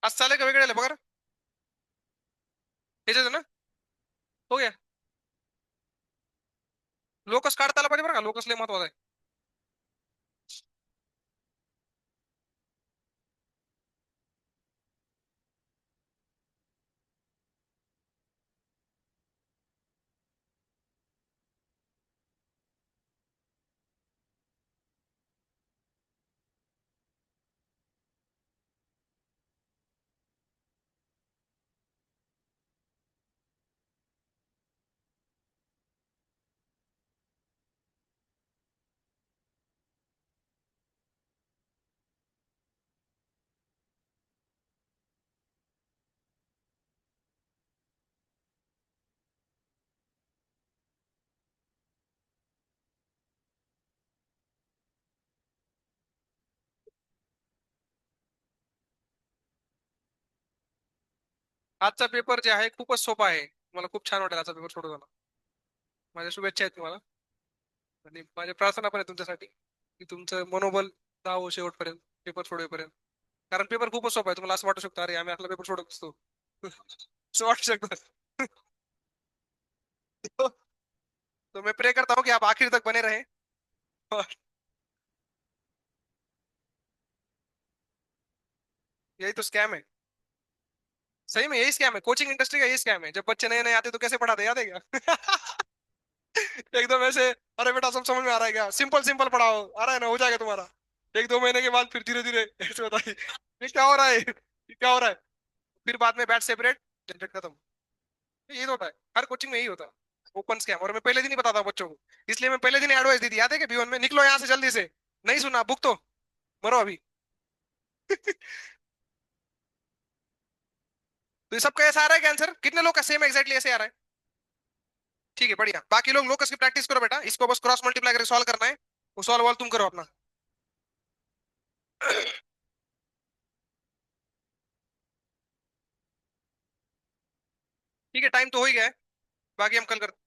आज चाले का वेगळे बघा, ह्याच्यात ना हो गया. लोकस काढता आला पाहिजे बरं का, लोकस लय महत्वाचा आहे. आजचा पेपर जे आहे खूपच सोपा आहे, मला खूप छान वाटेल आजचा पेपर सोडवताना. माझ्या शुभेच्छा आहेत तुम्हाला, आणि माझ्या प्रार्थना पण आहे तुमच्यासाठी की तुमचं मनोबल जावं शेवटपर्यंत पेपर सोडवेपर्यंत. कारण पेपर खूपच सोपा आहे, तुम्हाला असं वाटू शकतं अरे आम्ही आपला पेपर सोडत असतो. असं वाटू शकतं. तो, तो मैं प्रे करता हूँ कि आप आखिर तक बने रहे, और यही तो स्कैम है. सही में यही स्कैम है, कोचिंग इंडस्ट्री का यही स्कैम है. जब बच्चे नए नए आते तो कैसे पढ़ाते, याद है क्या? एकदम ऐसे, अरे बेटा सब समझ में आ रहा है क्या, सिंपल सिंपल पढ़ाओ, आ रहा है ना, हो जाएगा तुम्हारा. एक दो महीने के बाद फिर धीरे धीरे ऐसे बताइए ये क्या हो रहा है, ये क्या हो रहा है. फिर बाद में बैच सेपरेट, झंझट खत्म. यही तो होता है, हर कोचिंग में यही होता है. Open scam. और मैं पहले दिन ही बताता हूँ बच्चों को, इसलिए मैं पहले दिन एडवाइस दी थी, याद है कि बीवन में निकलो यहाँ से जल्दी से. नहीं सुना, बुक तो मरो अभी. तो ये सबका ऐसा आ रहा है कि आंसर कितने लोग का सेम एग्जैक्टली ऐसे आ रहा है. ठीक है बढ़िया, बाकी लोग लोकस की प्रैक्टिस करो बेटा, इसको बस क्रॉस मल्टीप्लाई करके सॉल्व करना है. वो सॉल्व वॉल्व तुम करो अपना. ठीक है, टाइम तो हो ही गया है, बाकी हम कल करते हैं.